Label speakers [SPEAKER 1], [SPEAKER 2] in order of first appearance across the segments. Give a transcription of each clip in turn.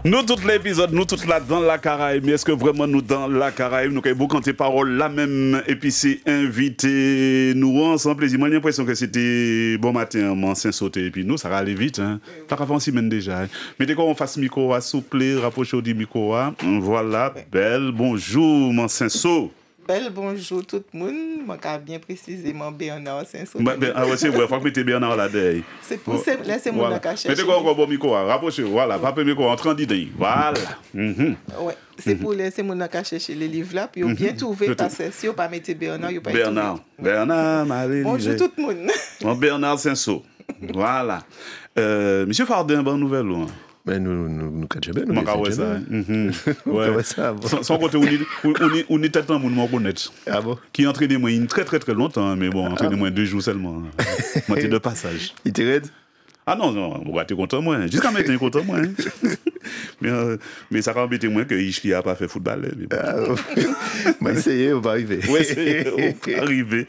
[SPEAKER 1] Nous, tout l'épisode, nous, toute là dans la Caraïbe. Mais est-ce que vraiment nous, dans la Caraïbe, nous, avons beaucoup de paroles là même, et puis c'est invité nous ensemble. Moi, j'ai l'impression que c'était bon matin, mon saint sauté, et puis nous, ça va aller vite. Hein. Ça va faire une semaine déjà. Hein. Mais dès qu'on fasse micro, souple, rapprocher du micro, voilà, belle, bonjour, mon saint saut.
[SPEAKER 2] Bel bonjour tout le monde. Je bien précisément Bernard Saint-Saul.
[SPEAKER 1] C'est vrai, il faut que tu mettes Bernard là-dedans.
[SPEAKER 2] C'est pour ça, laissez moi la cacher.
[SPEAKER 1] Mettez quoi encore bon micro, rapprochez, voilà, pas micro, entrant d'idée. Voilà.
[SPEAKER 2] Ouais, c'est pour laisser mon la chercher les livres là, puis bien trouver parce que si on pas mettre Bernard, il pas
[SPEAKER 1] Bernard, Marie.
[SPEAKER 2] Bonjour tout le monde.
[SPEAKER 1] Mon Bernard Saint-Saul. Voilà. Monsieur Fardin, bonne nouvelle.
[SPEAKER 3] Mais nous catchons bien.
[SPEAKER 1] Ouais. Sans côté, on est tellement moun connaître.
[SPEAKER 3] Ah bon?
[SPEAKER 1] Qui entraîne moi très très très longtemps, mais bon, entraîne moi 2 jours seulement. Moi, de passage.
[SPEAKER 3] Il te raide?
[SPEAKER 1] Ah non, on va être content moi. Jusqu'à maintenant, il est content moi. Mais ça va embêter moi que Ishfi n'a pas fait football.
[SPEAKER 3] Mais essayez, on va arriver.
[SPEAKER 1] Oui, on va arriver.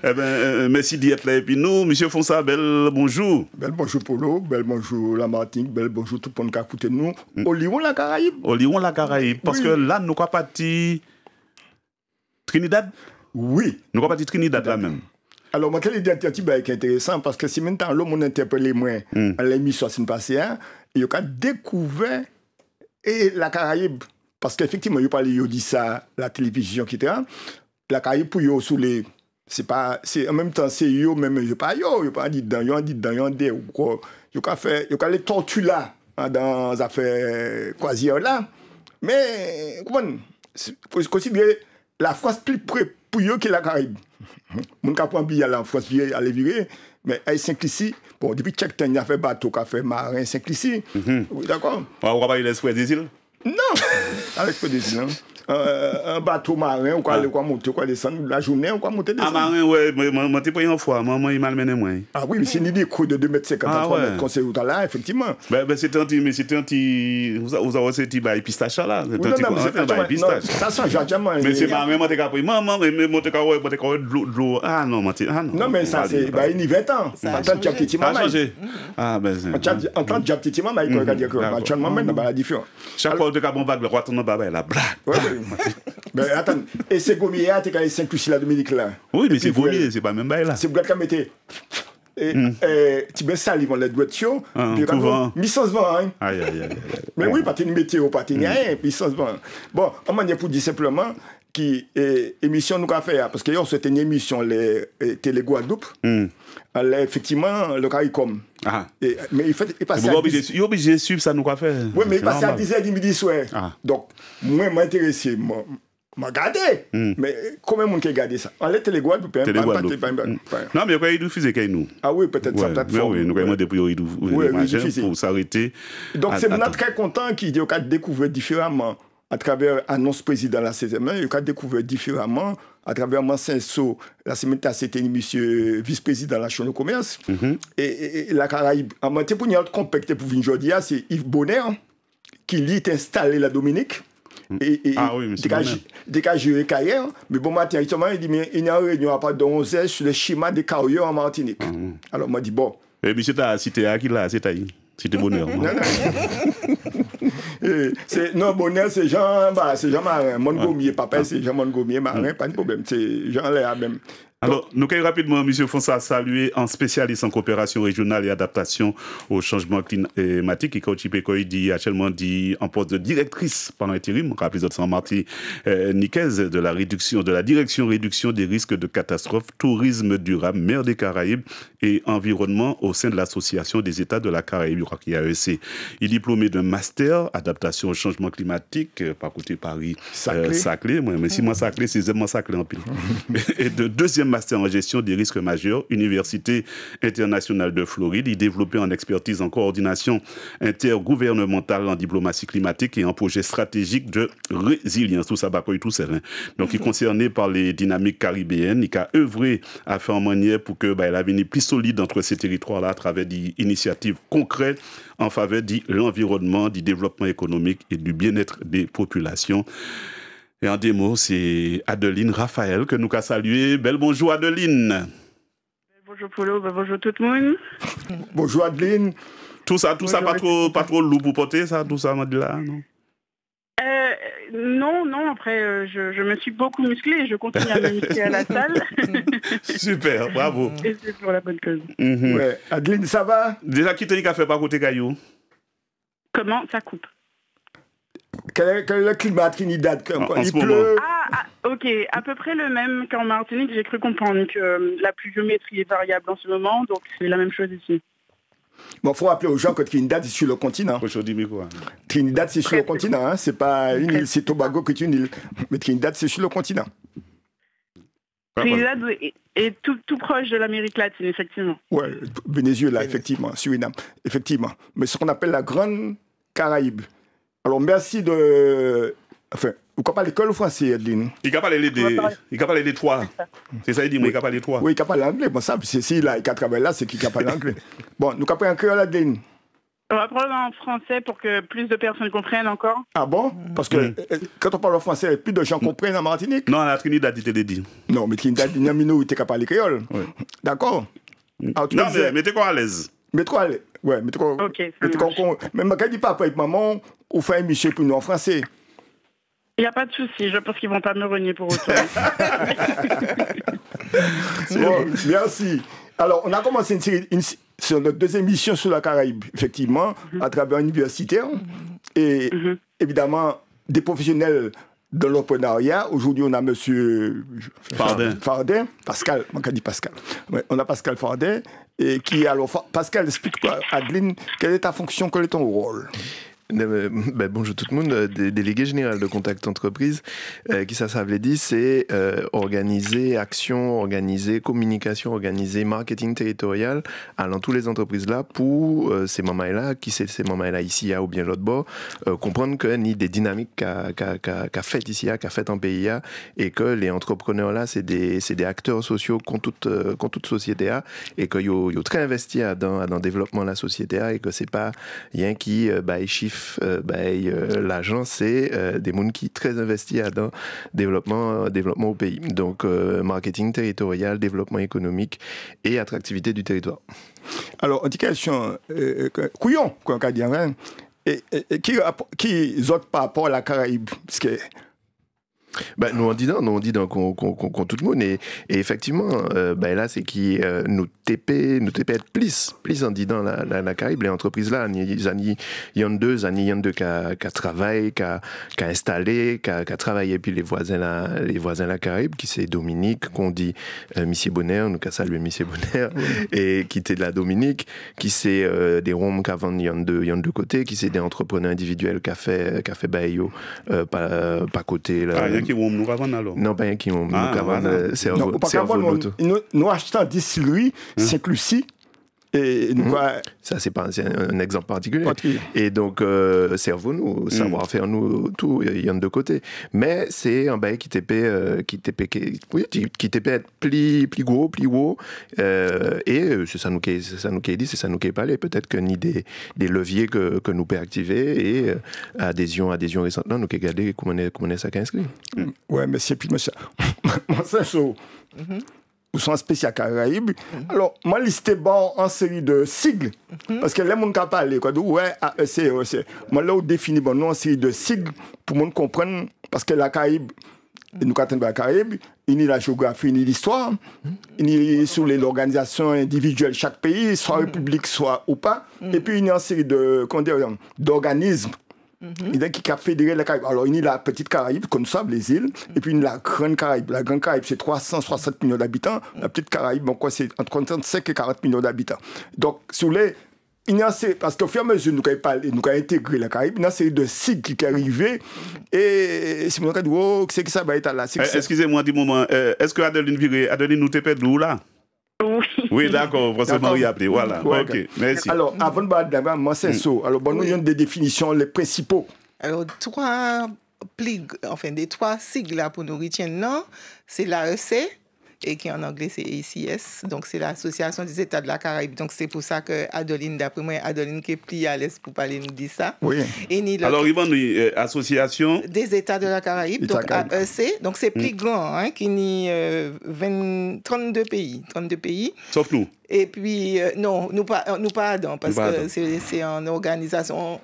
[SPEAKER 1] Eh bien, merci d'être là. Et puis nous, monsieur Fonsa, bel bonjour.
[SPEAKER 4] Bel bonjour Polo, bel bonjour la Martinique, bel bonjour tout le monde qui a écouté nous. Au Lyon, la Caraïbe.
[SPEAKER 1] Au Lyon, la Caraïbe. Parce que là, nous sommes partis Trinidad.
[SPEAKER 4] Oui.
[SPEAKER 1] Nous sommes partis Trinidad là même.
[SPEAKER 4] Alors, moi, quelle idée est intéressante parce que si maintenant l'homme interpellé moi à l'émission la passée, il a découvert la Caraïbe. Parce qu'effectivement, il parlait, il dit ça, la télévision, etc. La Caraïbe, pour eux, sous les. C'est en même temps, c'est eux, même, il pas dit dedans, il a dit quoi. Il a les tortues là, dans les affaires croisières là. Mais, comment, il faut considérer la France plus près pour eux que la Caraïbe. Mon cap en billet en France aller virer mais à Saint-Clicy bon depuis chaque temps il a fait bateau qu'a fait marin Saint-Clicy oui d'accord
[SPEAKER 1] on va pas aller l'Express des îles
[SPEAKER 4] non avec peu des îles un bateau marin ou quoi monter quoi descendre la journée ou quoi monter descendre
[SPEAKER 1] marin ouais monter pas une fois maman il m'a mené moi
[SPEAKER 4] ah oui mais c'est une idée creux de 2,50 m à 3 m quand c'est là effectivement
[SPEAKER 1] ben c'était un petit vous avez ce petit bail pistache là c'est un bail pistache
[SPEAKER 4] ça change jamais
[SPEAKER 1] mais c'est marin monter capri maman mais monter capri de l'eau ah non
[SPEAKER 4] non mais ça c'est bah il y a 20 ans en tant que petit maman
[SPEAKER 1] ça a changé ah ben
[SPEAKER 4] en tant que petit maman il peut dire que actuellement maintenant la différence
[SPEAKER 1] chaque fois que tu as bon bague le roi tourne baba la blague
[SPEAKER 4] mais attends, et c'est Gomier, tu as Saint-Lucie la Dominique là.
[SPEAKER 1] Oui, mais c'est Gomier, c'est pas même bail là.
[SPEAKER 4] C'est Gomier qui mettait. Tu mets ça, ils vont les doigts de chaud. Puis quand mis sans vent.
[SPEAKER 1] Aïe.
[SPEAKER 4] Mais oui, pas de météo, pas de rien, puis sans vent. Bon, on m'a dit pour dire simplement qui émission nous a fait parce que on c'était une émission les télé Guadeloupe. Effectivement le CARICOM. Mais il passe
[SPEAKER 1] il obligé de suivre ça nous a fait.
[SPEAKER 4] Oui, mais il passe à 10h du midi soir. Donc moi m'intéressé m'a regardé mais combien de monde qui a regardé ça on les télé Guadeloupe
[SPEAKER 1] non mais quoi il diffuse qu'il nous
[SPEAKER 4] ah oui peut-être sa plateforme
[SPEAKER 1] oui nous avons des priorités pour s'arrêter
[SPEAKER 4] donc c'est maintenant très content qu'il a découvert différemment à travers l'annonce président de la 16e, il a découvert différemment, à travers Mansenso, la semaine dernière, c'était monsieur vice-président de la Chambre de commerce, et la Caraïbe. En matière pour nous compacter pour venir aujourd'hui, c'est Yves Bonner, qui lui est installé la Dominique, et dégagé carrière, mais bon matin, il dit, mais il y a une réunion à part de 11h sur le schéma des carrières en Martinique. Alors, moi, dit, bon.
[SPEAKER 1] Et puis, c'était à qui là, c'était Bonheur.
[SPEAKER 4] Non, Bonheur, c'est Jean Marin. Montgomier, papa, c'est Jean Montgomier, Marin, pas de problème. C'est Jean Léa même.
[SPEAKER 1] Alors, nous allons rapidement, M. Fonsa, saluer un spécialiste en coopération régionale et adaptation au changement climatique, qui dit actuellement en poste de directrice pendant l'intérim, rappelez de Saint-Martin Niquez, de la direction réduction des risques de catastrophes, tourisme durable, mer des Caraïbes et environnement au sein de l'association des États de la Caraïbe, qui est AEC. Il est diplômé d'un master adaptation au changement climatique, par côté Paris Saclay, mais si moi Saclay, c'est vraiment Saclay en pile. Et de deuxième master en gestion des risques majeurs, Université internationale de Floride. Il développait en expertise en coordination intergouvernementale en diplomatie climatique et en projet stratégique de résilience. Tout ça, tout ça. Donc, il est concerné par les dynamiques caribéennes. Il a œuvré à faire en manière pour que l'avenir plus solide entre ces territoires-là à travers des initiatives concrètes en faveur de l'environnement, du développement économique et du bien-être des populations. Et en des mots, c'est Adeline Raphaël que nous avons salué. Bel bonjour Adeline.
[SPEAKER 5] bonjour Polo, bonjour tout le monde.
[SPEAKER 4] Bonjour Adeline.
[SPEAKER 1] Tout ça, pas trop lourd pour porter, ça, tout ça, là, non?
[SPEAKER 5] Non, après, je me suis beaucoup musclée et je continue à me muscler à la salle.
[SPEAKER 1] Super, bravo.
[SPEAKER 5] Et c'est pour la bonne cause.
[SPEAKER 4] Ouais. Adeline, ça va?
[SPEAKER 1] Déjà, qui t'a fait par côté Caillou?
[SPEAKER 5] Comment ça coupe?
[SPEAKER 4] Quel est le climat à Trinidad?
[SPEAKER 1] En
[SPEAKER 4] Il
[SPEAKER 1] ce moment.
[SPEAKER 4] pleut?
[SPEAKER 5] Ok, à peu près le même qu'en Martinique. J'ai cru comprendre que la pluviométrie est variable en ce moment, donc c'est la même chose ici.
[SPEAKER 4] Bon, il faut rappeler aux gens que Trinidad, c'est sur le continent. Trinidad, c'est sur le continent. Hein. C'est pas une île, c'est Tobago qui est une île. Mais Trinidad, c'est sur le continent.
[SPEAKER 5] Trinidad est tout proche de l'Amérique latine, effectivement.
[SPEAKER 4] Oui, Venezuela, effectivement. Suriname, effectivement. Mais ce qu'on appelle la Grande Caraïbe. Alors, merci de... Enfin, vous parlez l'école français, Adeline?
[SPEAKER 1] Il peut parler les trois. C'est ça, il dit, mais il peut parler les trois.
[SPEAKER 4] Oui, il peut parler anglais. Bon, ça, s'il a travaillé là, c'est qu'il peut parler anglais. Bon, nous parlons en créole, Adeline.
[SPEAKER 5] On va parler en français pour que plus de personnes comprennent encore.
[SPEAKER 4] Ah bon? Parce que quand on parle français, plus de gens comprennent en Martinique?
[SPEAKER 1] Non, la Trinidad, il te l'a dit.
[SPEAKER 4] Non, mais Trinidad, il y a une minorité qui parle créole. Oui. D'accord?
[SPEAKER 1] Alors, non, mais mettez-toi à l'aise.
[SPEAKER 4] Mettez-toi à l'aise. Ouais, mettez-toi.
[SPEAKER 5] Ok, ça marche.
[SPEAKER 4] Même quand il dit papa et maman, on fait une émission pour nous en français.
[SPEAKER 5] Il n'y a pas de souci, je pense qu'ils ne vont pas me renier pour autant.
[SPEAKER 4] Bon, merci. Alors, on a commencé une série, c'est notre deuxième émission sur la Caraïbe, effectivement, à travers universitaires et évidemment des professionnels de l'entrepreneuriat. Aujourd'hui, on a monsieur Fardin, Pascal, on a dit Pascal. Ouais, on a Pascal Fardin, et qui, alors, Pascal, explique-toi, Adeline, quelle est ta fonction, quel est ton rôle?
[SPEAKER 3] Bonjour tout le monde, délégué général de Contact Entreprise, qui ça veut dire, c'est organiser action, organiser communication, organiser marketing territorial allant tous les entreprises là pour ces moments-là, qui c'est ces moments-là ici ou bien l'autre bord, comprendre que ni des dynamiques qu'a fait ici, qu'a fait en pays et que les entrepreneurs là, c'est des acteurs sociaux qu'ont toute société et que yo très investi dans le développement de la société et que c'est pas rien qui chiffre l'agence, c'est des gens qui sont très investis dans le développement au pays. Donc, marketing territorial, développement économique et attractivité du territoire.
[SPEAKER 4] Alors, indication, couillon, qu'on a dit, hein, et qui autres par rapport à la Caraïbe, parce que...
[SPEAKER 3] nous on dit qu'on tout le monde et effectivement là c'est qui nous TP être plus en disant la Caraïbe les entreprises là il y en a deux qui travaillent qui installé qui travaillé puis les voisins la Caraïbe qui c'est Dominique qu'on dit Monsieur Bonheur nous qu'a salué Monsieur Bonheur et qui était de la Dominique qui c'est des Roms qui vendent il y en deux côtés qui c'est des entrepreneurs individuels qui a fait pas côté là
[SPEAKER 1] qui vont nous revendre alors?
[SPEAKER 3] Non, pas rien qui vont nous revendre.
[SPEAKER 4] Nous achetons distillerie Saint-Lucie. Et
[SPEAKER 3] ça, c'est pas un exemple particulier. Et donc, cerveau, nous, savoir-faire, nous, tout, il y en a de côtés. Mais c'est un bail qui t'épée être plus gros, plus haut. Et c'est ça nous qui dit, c'est ça nous qui est parlé. Peut-être que ni des leviers que nous peut activer et adhésion récemment, nous qui regarder comment est ça inscrit.
[SPEAKER 4] Ouais, mais c'est plus, monsieur. Moi, c'est ça. Ou sont spécial Caraïbe. Alors, moi, listé bon en série de sigles. Parce que les gens qui parlent, quoi, c'est. Moi, là, on définit bon, nous en série de sigles pour que comprendre. Parce que la Caraïbe, nous, quand on la Caraïbe, il y a la géographie, il y a l'histoire, il y a sur l'organisation individuelle chaque pays, soit république, soit ou pas. Et puis, il y a une série d'organismes. Il y a qui a fédéré la Caraïbe. Alors, il y a la petite Caraïbe, comme ça, les îles, et puis il y a la grande Caraïbe. La grande Caraïbe, c'est 360 millions d'habitants. La petite Caraïbe, c'est entre 35 et 40 millions d'habitants. Donc, parce qu'au fur et à mesure, nous avons intégré la Caraïbe, il y a une série de sigles qui sont arrivés, et si nous avons dit, c'est que ça va être là.
[SPEAKER 1] Excusez-moi du moment, est-ce que Adeline nous t'épée d'où là? Oui, d'accord, François Marie appelé, voilà. Ouais, ok, merci.
[SPEAKER 4] Alors, avant de parler de moi, c'est ça. Alors, nous avons des définitions, les principaux.
[SPEAKER 2] Alors, des trois sigles là pour nous retenir, non, c'est l'AEC, et qui en anglais c'est ACS, donc c'est l'Association des États de la Caraïbe. Donc c'est pour ça que Adeline, d'après moi, Adeline qui est plus à l'aise pour parler nous dit ça.
[SPEAKER 4] Oui.
[SPEAKER 1] Alors, il y a Association
[SPEAKER 2] des États de la Caraïbe, donc AEC, donc c'est plus grand, hein, qui n'y 32 pays.
[SPEAKER 1] Sauf nous.
[SPEAKER 2] Et puis, non, nous pas parce que c'est une organisation,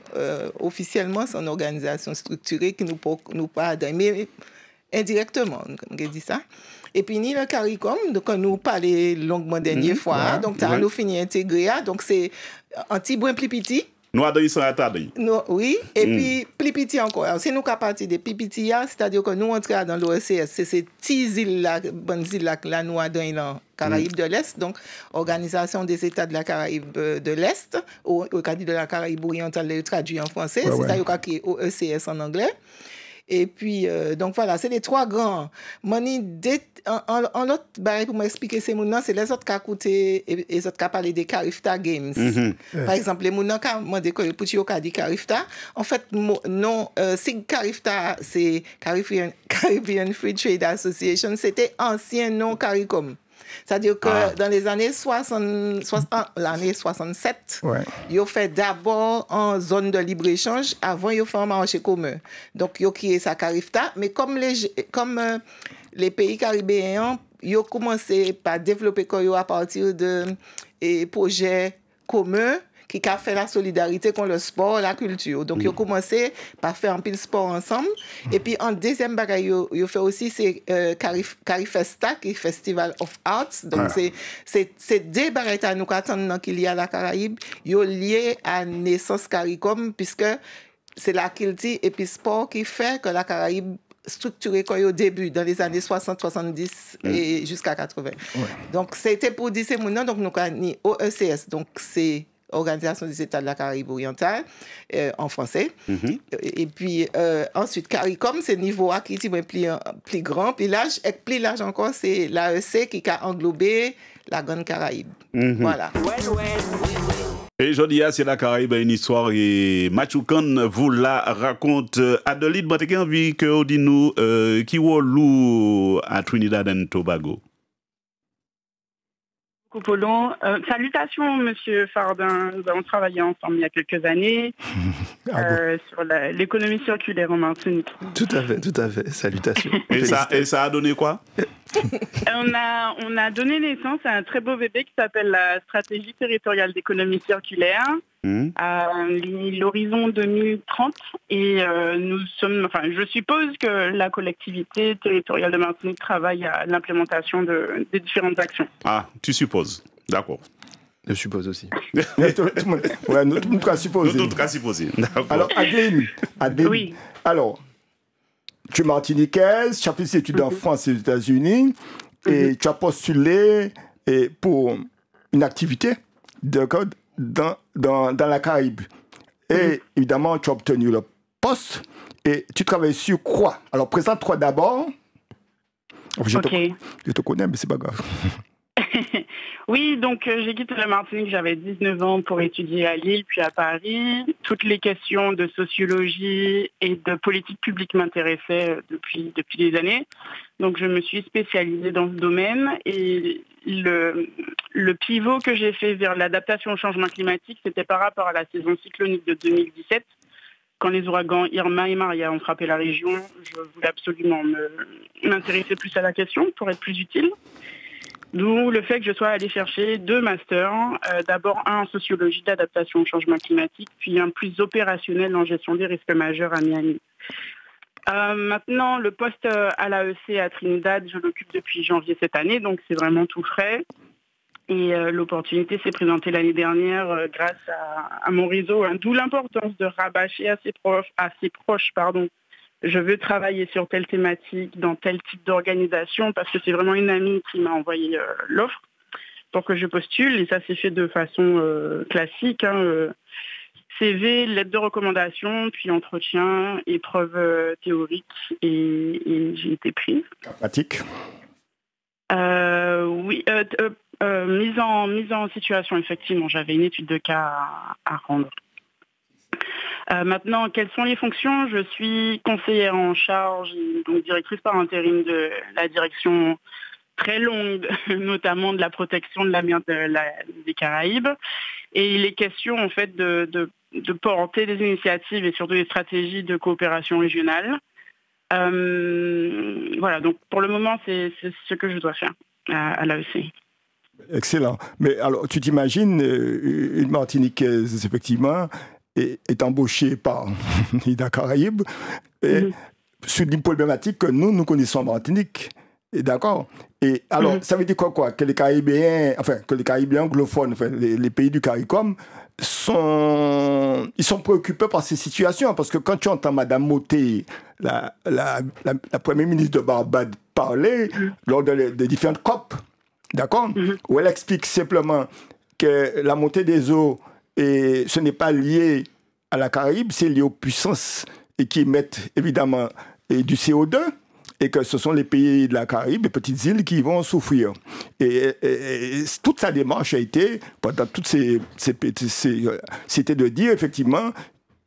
[SPEAKER 2] officiellement, c'est une organisation structurée qui nous pas mais indirectement, on dit ça. Et puis, ni le CARICOM, donc nous parlé longuement dernière fois, donc ça nous fini intégré, donc c'est un petit brin plus petit.
[SPEAKER 1] Nous avons eu ça à
[SPEAKER 2] oui, et puis plus petit encore. Alors, c'est nous qui partir de plus petit, c'est-à-dire que nous entrons dans l'OECS, c'est ces petites îles-là, bonnes îles-là, là, nous avons dans Caraïbes de l'Est, donc Organisation des États de la Caraïbe de l'Est, ou au cas de la Caraïbe orientale, traduit en français, c'est ça qui est OECS en anglais. Et puis, donc voilà, c'est les trois grands. En l'autre, pour m'expliquer ces mots-là, c'est les autres qui ont coûté, et les autres qui ont parlé des Carifta Games. Par exemple, les mots-là qui ont demandé que pour tu dit Carifta, en fait, non, si Carifta, c'est Caribbean Free Trade Association, c'était ancien nom CARICOM. C'est-à-dire que dans les années l'année 67, ils ont fait d'abord en zone de libre-échange avant ils ont fait un marché commun. Donc, ils ont créé ça Carifta. Mais comme les pays caribéens, ils ont commencé par développer à partir de projets communs qui a fait la solidarité contre le sport et la culture. Donc, ils ont commencé par faire un peu de sport ensemble. Et puis, en deuxième bagaille, ils ont fait aussi c'est Carifesta, qui est Festival of Arts. Donc, c'est deux bagailles à nous attendons qu'il y a la Caraïbe. Ils ont lié à naissance CARICOM, puisque c'est la culture et puis sport qui fait que la Caraïbe structurée au début, dans les années 60, 70 et jusqu'à 80. Donc, c'était pour dire ces mots-là. Donc, nous avons OECS. Donc, c'est Organisation des États de la Caraïbe orientale, en français. Et puis, ensuite, CARICOM, c'est le niveau A qui est plus grand. Puis plus large encore, c'est l'AEC qui a englobé la Grande Caraïbe. Voilà.
[SPEAKER 1] Et je dis, c'est la Caraïbe, une histoire, et Machoukan vous la raconte. Adeline, vous avez envie que vous dites nous qui est loup à Trinidad et Tobago?
[SPEAKER 5] Coupolon. Salutations, Monsieur Fardin. Nous avons travaillé ensemble il y a quelques années sur l'économie circulaire en Martinique.
[SPEAKER 3] Tout à fait. Salutations.
[SPEAKER 1] Et ça a donné quoi?
[SPEAKER 5] On a donné naissance à un très beau bébé qui s'appelle la stratégie territoriale d'économie circulaire à l'horizon 2030. Et je suppose que la collectivité territoriale de Martinique travaille à l'implémentation des différentes actions.
[SPEAKER 1] Ah, tu supposes. D'accord.
[SPEAKER 3] Je suppose aussi.
[SPEAKER 4] Nous cas supposé. Alors, Adeline.
[SPEAKER 5] Oui.
[SPEAKER 4] Alors, tu es martiniquaise, tu as fait des études en France et aux États-Unis, et tu as postulé pour une activité dans la Caraïbe. Et évidemment, tu as obtenu le poste et tu travailles sur quoi? Alors, présente-toi d'abord. Je te connais, mais c'est pas grave.
[SPEAKER 5] Oui, donc j'ai quitté la Martinique, j'avais 19 ans pour étudier à Lille, puis à Paris. Toutes les questions de sociologie et de politique publique m'intéressaient depuis des années. Donc je me suis spécialisée dans ce domaine et le pivot que j'ai fait vers l'adaptation au changement climatique, c'était par rapport à la saison cyclonique de 2017. Quand les ouragans Irma et Maria ont frappé la région, je voulais absolument m'intéresser plus à la question pour être plus utile. D'où le fait que je sois allée chercher 2 masters, d'abord un en sociologie d'adaptation au changement climatique, puis un plus opérationnel en gestion des risques majeurs à Miami. Maintenant, le poste à l'AEC à Trinidad, je l'occupe depuis janvier cette année, donc c'est vraiment tout frais. Et l'opportunité s'est présentée l'année dernière grâce à mon réseau, d'où l'importance de rabâcher à ses proches. Je veux travailler sur telle thématique, dans tel type d'organisation, parce que c'est vraiment une amie qui m'a envoyé l'offre pour que je postule. Et ça s'est fait de façon classique. CV, lettre de recommandation, puis entretien, épreuve théorique, et j'ai été prise.
[SPEAKER 4] Pratique.
[SPEAKER 5] Oui, mise en situation, effectivement. J'avais une étude de cas à rendre. Maintenant, quelles sont les fonctions? Je suis conseillère en charge, donc directrice par intérim de la direction très longue, notamment de la protection de la mer des Caraïbes. Et il est question en fait de porter des initiatives et surtout des stratégies de coopération régionale. Voilà, donc pour le moment, c'est ce que je dois faire à l'AEC.
[SPEAKER 4] Excellent. Mais alors, tu t'imagines une Martiniquaise, effectivement, est embauchée par l'IDA Caraïbes sur une problématique que nous connaissons en Martinique. Et d'accord. Et alors, ça veut dire quoi? Que les Caribéens anglophones, les pays du CARICOM, ils sont préoccupés par ces situations. Parce que quand tu entends Mme Moté, la première ministre de Barbade, parler lors des différentes COP, d'accord, où elle explique simplement que la montée des eaux, ce n'est pas lié à la Caraïbe, c'est lié aux puissances et qui émettent évidemment du CO2, et que ce sont les pays de la Caraïbe, les petites îles, qui vont souffrir. Et toute sa démarche a été, pendant toutes c'était de dire, effectivement,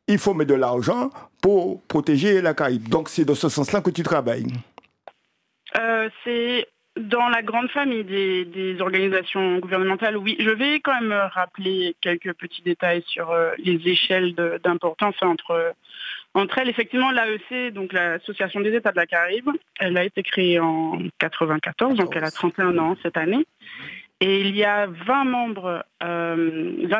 [SPEAKER 4] il faut mettre de l'argent pour protéger la Caraïbe. Donc, c'est dans ce sens-là que tu travailles.
[SPEAKER 5] C'est dans la grande famille des organisations gouvernementales, oui. Je vais quand même rappeler quelques petits détails sur les échelles d'importance entre elles. Effectivement, l'AEC, donc l'Association des États de la Caraïbe, elle a été créée en 1994, donc elle a 31 ans cette année. Et il y a 20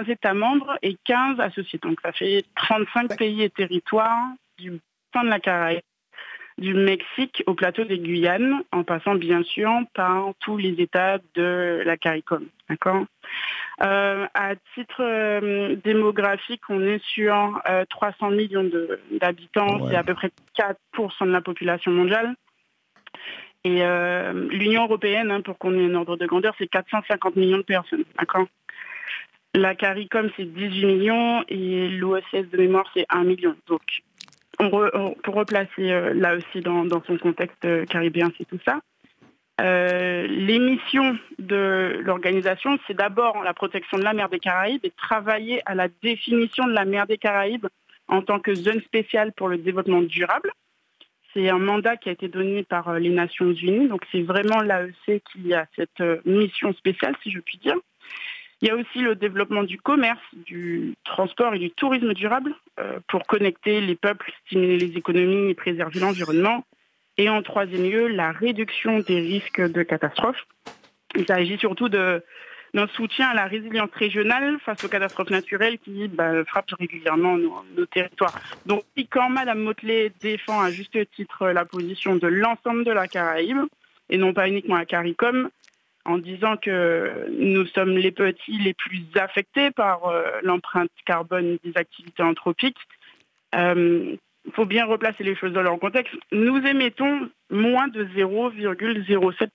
[SPEAKER 5] États membres et 15 associés. Donc ça fait 35 pays et territoires du bassin de la Caraïbe, du Mexique au plateau des Guyanes, en passant bien sûr par tous les États de la CARICOM. D'accord ? À titre démographique, on est sur 300 millions d'habitants, ouais. C'est à peu près 4% de la population mondiale. Et l'Union européenne, pour qu'on ait un ordre de grandeur, c'est 450 millions de personnes. D'accord ? La CARICOM, c'est 18 millions et l'OSS de mémoire, c'est 1 million. Donc, pour replacer là aussi dans son contexte caribéen, c'est tout ça. Les missions de l'organisation, c'est d'abord la protection de la mer des Caraïbes et travailler à la définition de la mer des Caraïbes en tant que zone spéciale pour le développement durable. C'est un mandat qui a été donné par les Nations Unies, donc c'est vraiment l'AEC qui a cette mission spéciale, si je puis dire. Il y a aussi le développement du commerce, du transport et du tourisme durable pour connecter les peuples, stimuler les économies et préserver l'environnement. Et en troisième lieu, la réduction des risques de catastrophes. Il s'agit surtout d'un soutien à la résilience régionale face aux catastrophes naturelles qui frappent régulièrement nos territoires. Donc, quand Mme Motley défend à juste titre la position de l'ensemble de la Caraïbe, et non pas uniquement la CARICOM, en disant que nous sommes les petits les plus affectés par l'empreinte carbone des activités anthropiques, il faut bien replacer les choses dans leur contexte. Nous émettons moins de 0,07.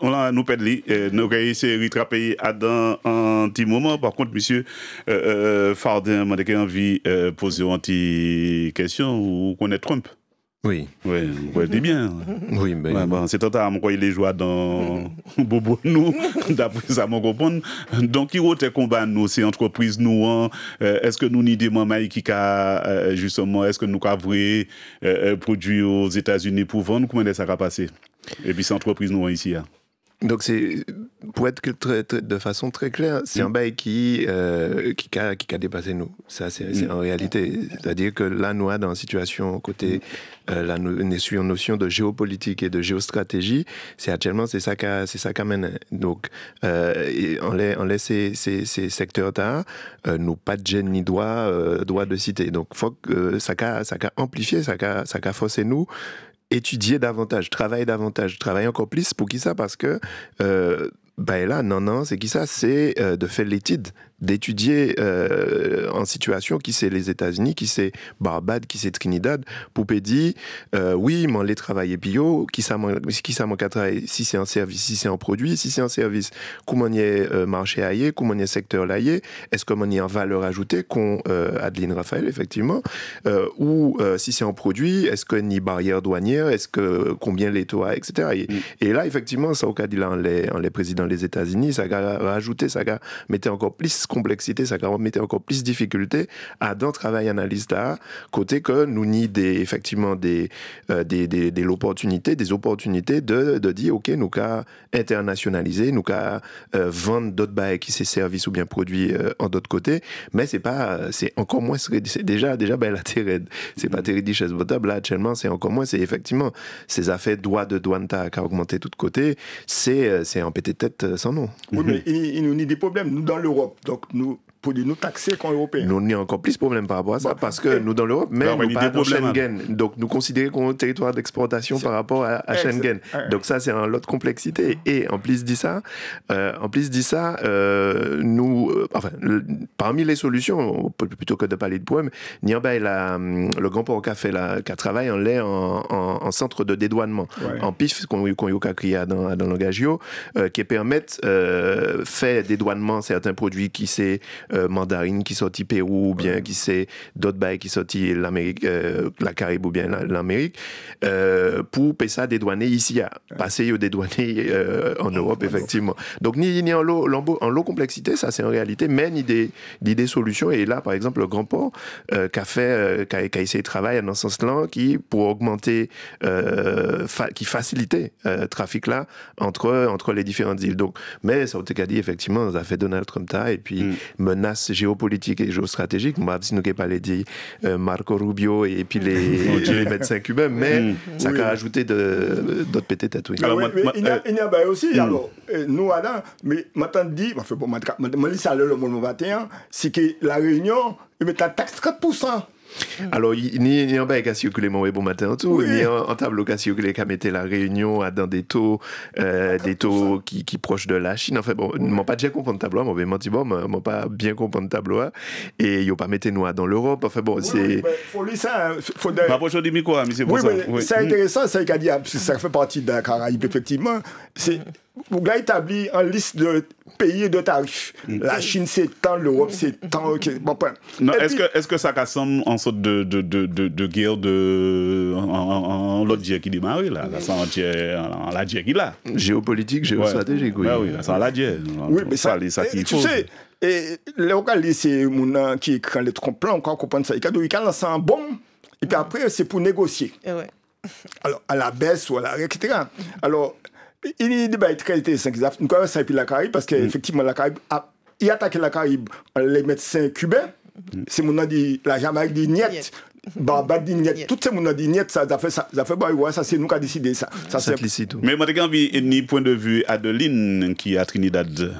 [SPEAKER 1] On a nous perdu, nous avons essayé de rattraper dans un petit moment. Par contre, monsieur Fardin, j'ai envie de poser une petite question. Vous connaissez Trump?
[SPEAKER 3] Oui.
[SPEAKER 1] Oui, vous connaissez bien.
[SPEAKER 3] Oui, mais...
[SPEAKER 1] Ouais, bon, c'est totalement quoi il est joué dans Bobo nous, d'après ça, mon comprendre. Donc, il y a des combats, nous, ces entreprises, nous, est-ce que nous n'y demandons qui a, justement, est-ce que nous avons produit aux États-Unis pour vendre, comment ça va passer? Et puis, ces entreprises, nous, ici, hein.
[SPEAKER 3] Donc, c'est, pour être de façon très claire, c'est un bail qui a dépassé nous. Ça, c'est en réalité. C'est-à-dire que là, nous, dans une situation côté, là, nous sur une notion de géopolitique et de géostratégie, c'est actuellement, c'est ça qu'amène. Donc, on laisse ces secteurs-là, nous, pas de gêne ni droit de citer. Donc, faut que ça a amplifié, ça a forcé nous, étudier davantage, travailler encore plus. Pour qui ça? Parce que là, non, c'est qui ça? C'est de faire l'étude, d'étudier en situation qui c'est les États-Unis, qui c'est Barbade, qui c'est Trinidad, pour dire oui, mais les travailler bio, qui ça manque travailler, si c'est un service, si c'est un produit, si c'est un service, comment y est marché ailleurs, comment y est secteur là, est-ce que y est en valeur ajoutée, qu'on Adeline Raphaël effectivement, ou si c'est un produit, est-ce que ni barrière douanière, est-ce que combien les taux, etc. Et là effectivement, ça au cas dit là, les présidents des États-Unis, ça a rajouté, ça a mettait encore plus complexité, ça mettait encore plus difficulté à dans travail analyse là, côté que nous ni effectivement des opportunités de dire ok nous qu'à internationaliser, nous qu'à vendre d'autres bails qui c'est services ou bien produits en d'autres côtés, mais c'est encore moins, c'est déjà ben la terre c'est pas terrible chez potable là actuellement, c'est encore moins, c'est effectivement ces affaires droits de douane qui a augmenté de tous côtés, c'est en pété tête sans nom.
[SPEAKER 4] Oui, mais il nous a des problèmes nous dans l'Europe, donc nous pour nous taxer comme Européens.
[SPEAKER 3] Nous avons encore plus de problèmes par rapport à ça, parce que nous, dans l'Europe, même nous pas dans Schengen. Donc, nous considérons comme un territoire d'exportation par rapport à Schengen. Donc, ça, c'est une autre complexité. Et en plus de ça, nous, parmi les solutions, plutôt que de parler de problèmes, le Grand Port Café, qui travaille en l'air en centre de dédouanement, en PIF, qu'on a créé dans le langage, qui permettent faire dédouanement certains produits qui c'est mandarine qui sortit Pérou ou bien qui c'est d'autres bails qui sortit l'Amérique, la Caraïbe ou bien l'Amérique, pour payer ça dédouaner ici, passer au dédouaner en Europe effectivement. Donc ni en l'eau complexité, ça c'est en réalité, mais ni des solutions. Et là par exemple le Grand Port qui a essayé de travailler dans ce sens-là, qui pour augmenter, qui facilitait trafic là entre les différentes îles. Donc, mais ça a dit effectivement, ça a fait Donald Trump et puis menace géopolitique et géostratégique. Moi, si nous n'avons pas dit Marco Rubio et puis les médecins cubains, mais ça a ajouté d'autres pétés têtes. Oui.
[SPEAKER 4] Alors, il y a aussi, alors, nous, Adam, mais maintenant dit, ça le monde 21, c'est que la Réunion, ils mettent la taxe 30%.
[SPEAKER 3] Alors, ni en bas qui a circulé mon bon matin tout, ni en tableau qui a circulé qui a mis la Réunion dans des taux qui proches de la Chine. Enfin bon, m'ont pas bien compris le tableau, m'ont pas bien compris le tableau, et ils n'ont pas mis nous dans l'Europe. Enfin bon, c'est.
[SPEAKER 4] Faut lire ça.
[SPEAKER 1] Rapproche du micro, mais c'est pour ça.
[SPEAKER 4] Oui, c'est intéressant, ça qu'a dit, ça fait partie de la Caraïbe, effectivement. C'est. Vous avez établi une liste de pays et de tarifs. La Chine, c'est tant, l'Europe, c'est tant. Okay. Bon,
[SPEAKER 1] non, est-ce que ça ressemble en sorte de guerre en l'autre guerre qui démarre là? Ça en la guerre qui là.
[SPEAKER 3] Géopolitique, géostratégique, oui.
[SPEAKER 1] Oui, ça en la guerre.
[SPEAKER 4] Oui, mais ça qui tu sais, et les locaux, c'est mon qui écrit les trompe-là, on comprend ça. Il a lancé un bombe, et puis après, c'est pour négocier. Alors, à la baisse ou à la etc. Alors, il y a des débats très intéressants. Nous connaissons ça et puis la Caraïbe, parce qu'effectivement, la Caraïbe, il attaque la Caraïbe, les médecins cubains, c'est mon dit, la Jamaïque dit niet, Barbados dit niet, tout ce monde dit niet, ça fait ouais, ça c'est nous qui avons décidé ça.
[SPEAKER 3] Ça c'est tout.
[SPEAKER 1] Mais moi, j'ai envie, ni point de vue Adeline, qui est à Trinidad.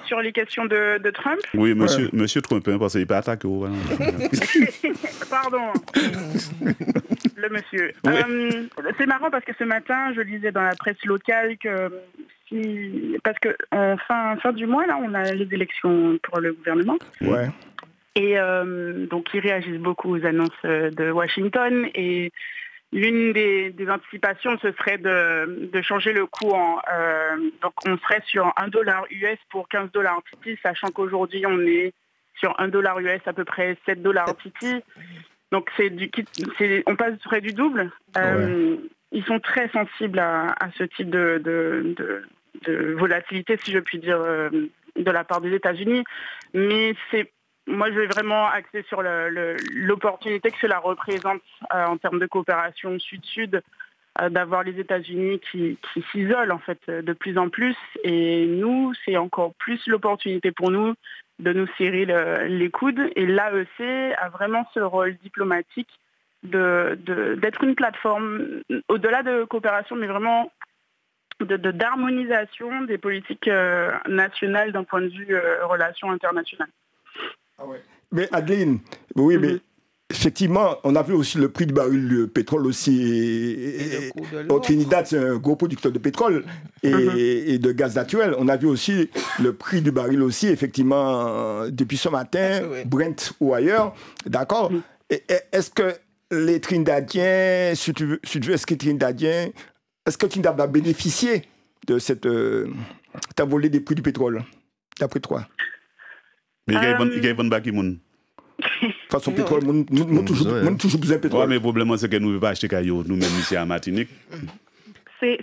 [SPEAKER 5] Sur les questions de Trump?
[SPEAKER 1] Oui, monsieur Trump, parce qu'il peut attaquer.
[SPEAKER 5] Pardon. Le monsieur. Oui. C'est marrant parce que ce matin, je lisais dans la presse locale que parce que fin du mois, là, on a les élections pour le gouvernement.
[SPEAKER 4] Ouais.
[SPEAKER 5] Et donc, ils réagissent beaucoup aux annonces de Washington. Et l'une des anticipations, ce serait de changer le coût donc on serait sur $1 US pour $15 TT, sachant qu'aujourd'hui on est sur $1 US à peu près $7 TT. Donc on passerait du double. Ils sont très sensibles à ce type de volatilité, si je puis dire, de la part des États-Unis. Mais moi, je vais vraiment axer sur l'opportunité que cela représente en termes de coopération sud-sud, d'avoir les États-Unis qui s'isolent en fait de plus en plus. Et nous, c'est encore plus l'opportunité pour nous de nous serrer les coudes. Et l'AEC a vraiment ce rôle diplomatique d'être une plateforme, au-delà de coopération, mais vraiment d'harmonisation des politiques nationales d'un point de vue relations internationales.
[SPEAKER 4] Ah ouais. Mais Adeline, oui, mais effectivement, on a vu aussi le prix du baril de pétrole aussi. Au Trinidad, c'est un gros producteur de pétrole et de gaz naturel. On a vu aussi le prix du baril aussi, effectivement, depuis ce matin, Brent ou ailleurs. D'accord. Est-ce que les Trinidadiens, est-ce que Trinidad va bénéficier de cette envolée des prix du pétrole, d'après toi?
[SPEAKER 1] Mais il y a une bonne bague qui monte.
[SPEAKER 4] Façon pétrole, nous toujours besoin de pétrole.
[SPEAKER 1] Oui, mais le problème, c'est que nous ne pouvons pas acheter caillou, nous-mêmes ici à Martinique.
[SPEAKER 5] C'est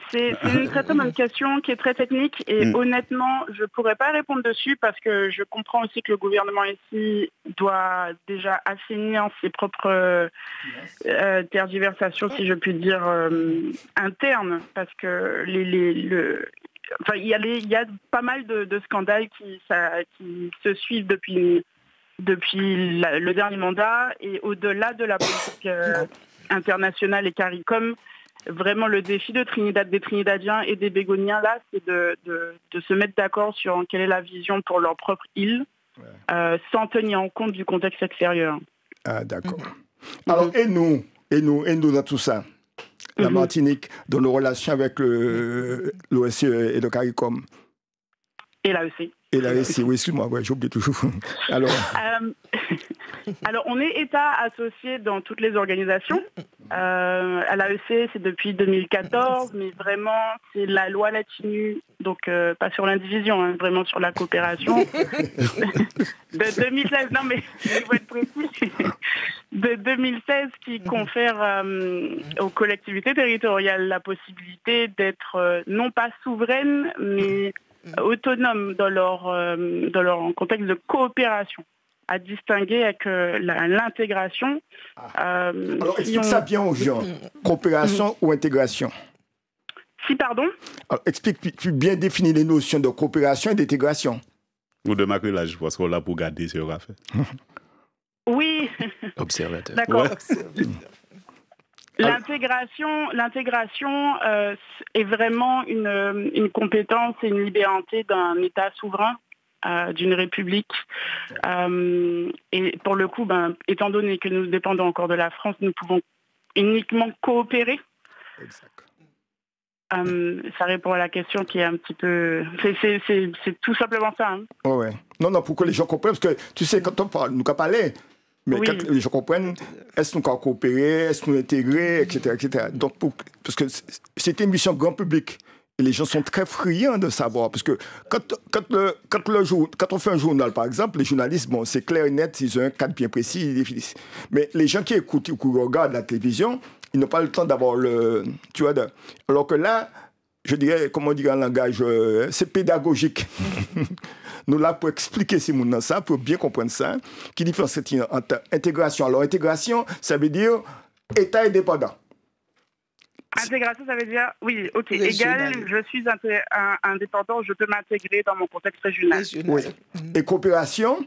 [SPEAKER 5] une très bonne question qui est très technique et honnêtement, je ne pourrais pas répondre dessus parce que je comprends aussi que le gouvernement ici doit déjà assainir ses propres tergiversations, si je puis dire, internes, parce que il y a pas mal de scandales qui se suivent depuis le dernier mandat et au-delà de la politique internationale et CARICOM. Vraiment, le défi des Trinidadiens et des Bégoniens, là, c'est de se mettre d'accord sur quelle est la vision pour leur propre île, sans tenir en compte du contexte extérieur.
[SPEAKER 4] Ah, d'accord. Alors, et nous dans tout ça, la Martinique, dans nos relations avec l'OSCE et le CARICOM.
[SPEAKER 5] Et l'AEC.
[SPEAKER 4] Et l'AEC, oui, excuse-moi, j'oublie toujours. Alors,
[SPEAKER 5] on est État associé dans toutes les organisations. À l'AEC, c'est depuis 2014, mais vraiment, c'est la loi Latinu, donc pas sur l'indivision, hein, vraiment sur la coopération. De 2016, non mais il faut être précis. De 2016 qui confère aux collectivités territoriales la possibilité d'être non pas souveraines, mais autonomes dans leur contexte de coopération, à distinguer avec l'intégration.
[SPEAKER 4] Alors, explique ça bien aux gens. Coopération ou intégration?
[SPEAKER 5] Si, pardon?
[SPEAKER 4] Alors, explique bien définir les notions de coopération et d'intégration.
[SPEAKER 1] Ou de macrélage, parce qu'on l'a pour garder ce qu'on a fait.
[SPEAKER 5] Oui.
[SPEAKER 3] Observateur.
[SPEAKER 5] D'accord.
[SPEAKER 1] Ouais.
[SPEAKER 5] L'intégration est vraiment une compétence et une liberté d'un État souverain, d'une république. Et pour le coup, étant donné que nous dépendons encore de la France, nous pouvons uniquement coopérer.
[SPEAKER 4] Exact.
[SPEAKER 5] Ça répond à la question qui est un petit peu... C'est tout simplement ça. Hein.
[SPEAKER 4] Ouais. Non, pour que les gens comprennent, parce que tu sais, quand on parle, nous avons parlé, mais
[SPEAKER 5] oui.
[SPEAKER 4] Quand les gens comprennent, est-ce qu'on peut coopérer, est-ce qu'on peut intégrer, etc. Donc, parce que c'est une mission grand public. Et les gens sont très friands de savoir. Parce que quand on fait un journal, par exemple, les journalistes, c'est clair et net, ils ont un cadre bien précis, ils définissent. Mais les gens qui écoutent ou qui regardent la télévision, ils n'ont pas le temps d'avoir alors que là, je dirais, comment dire en langage, c'est pédagogique. Nous là pour expliquer ces mots ça, pour bien comprendre ça, qui différencie entre intégration. Alors intégration, ça veut dire État indépendant.
[SPEAKER 5] Intégration, ça veut dire, oui, ok, égal, je suis indépendant, je peux m'intégrer dans mon contexte régional.
[SPEAKER 4] Oui. Et coopération?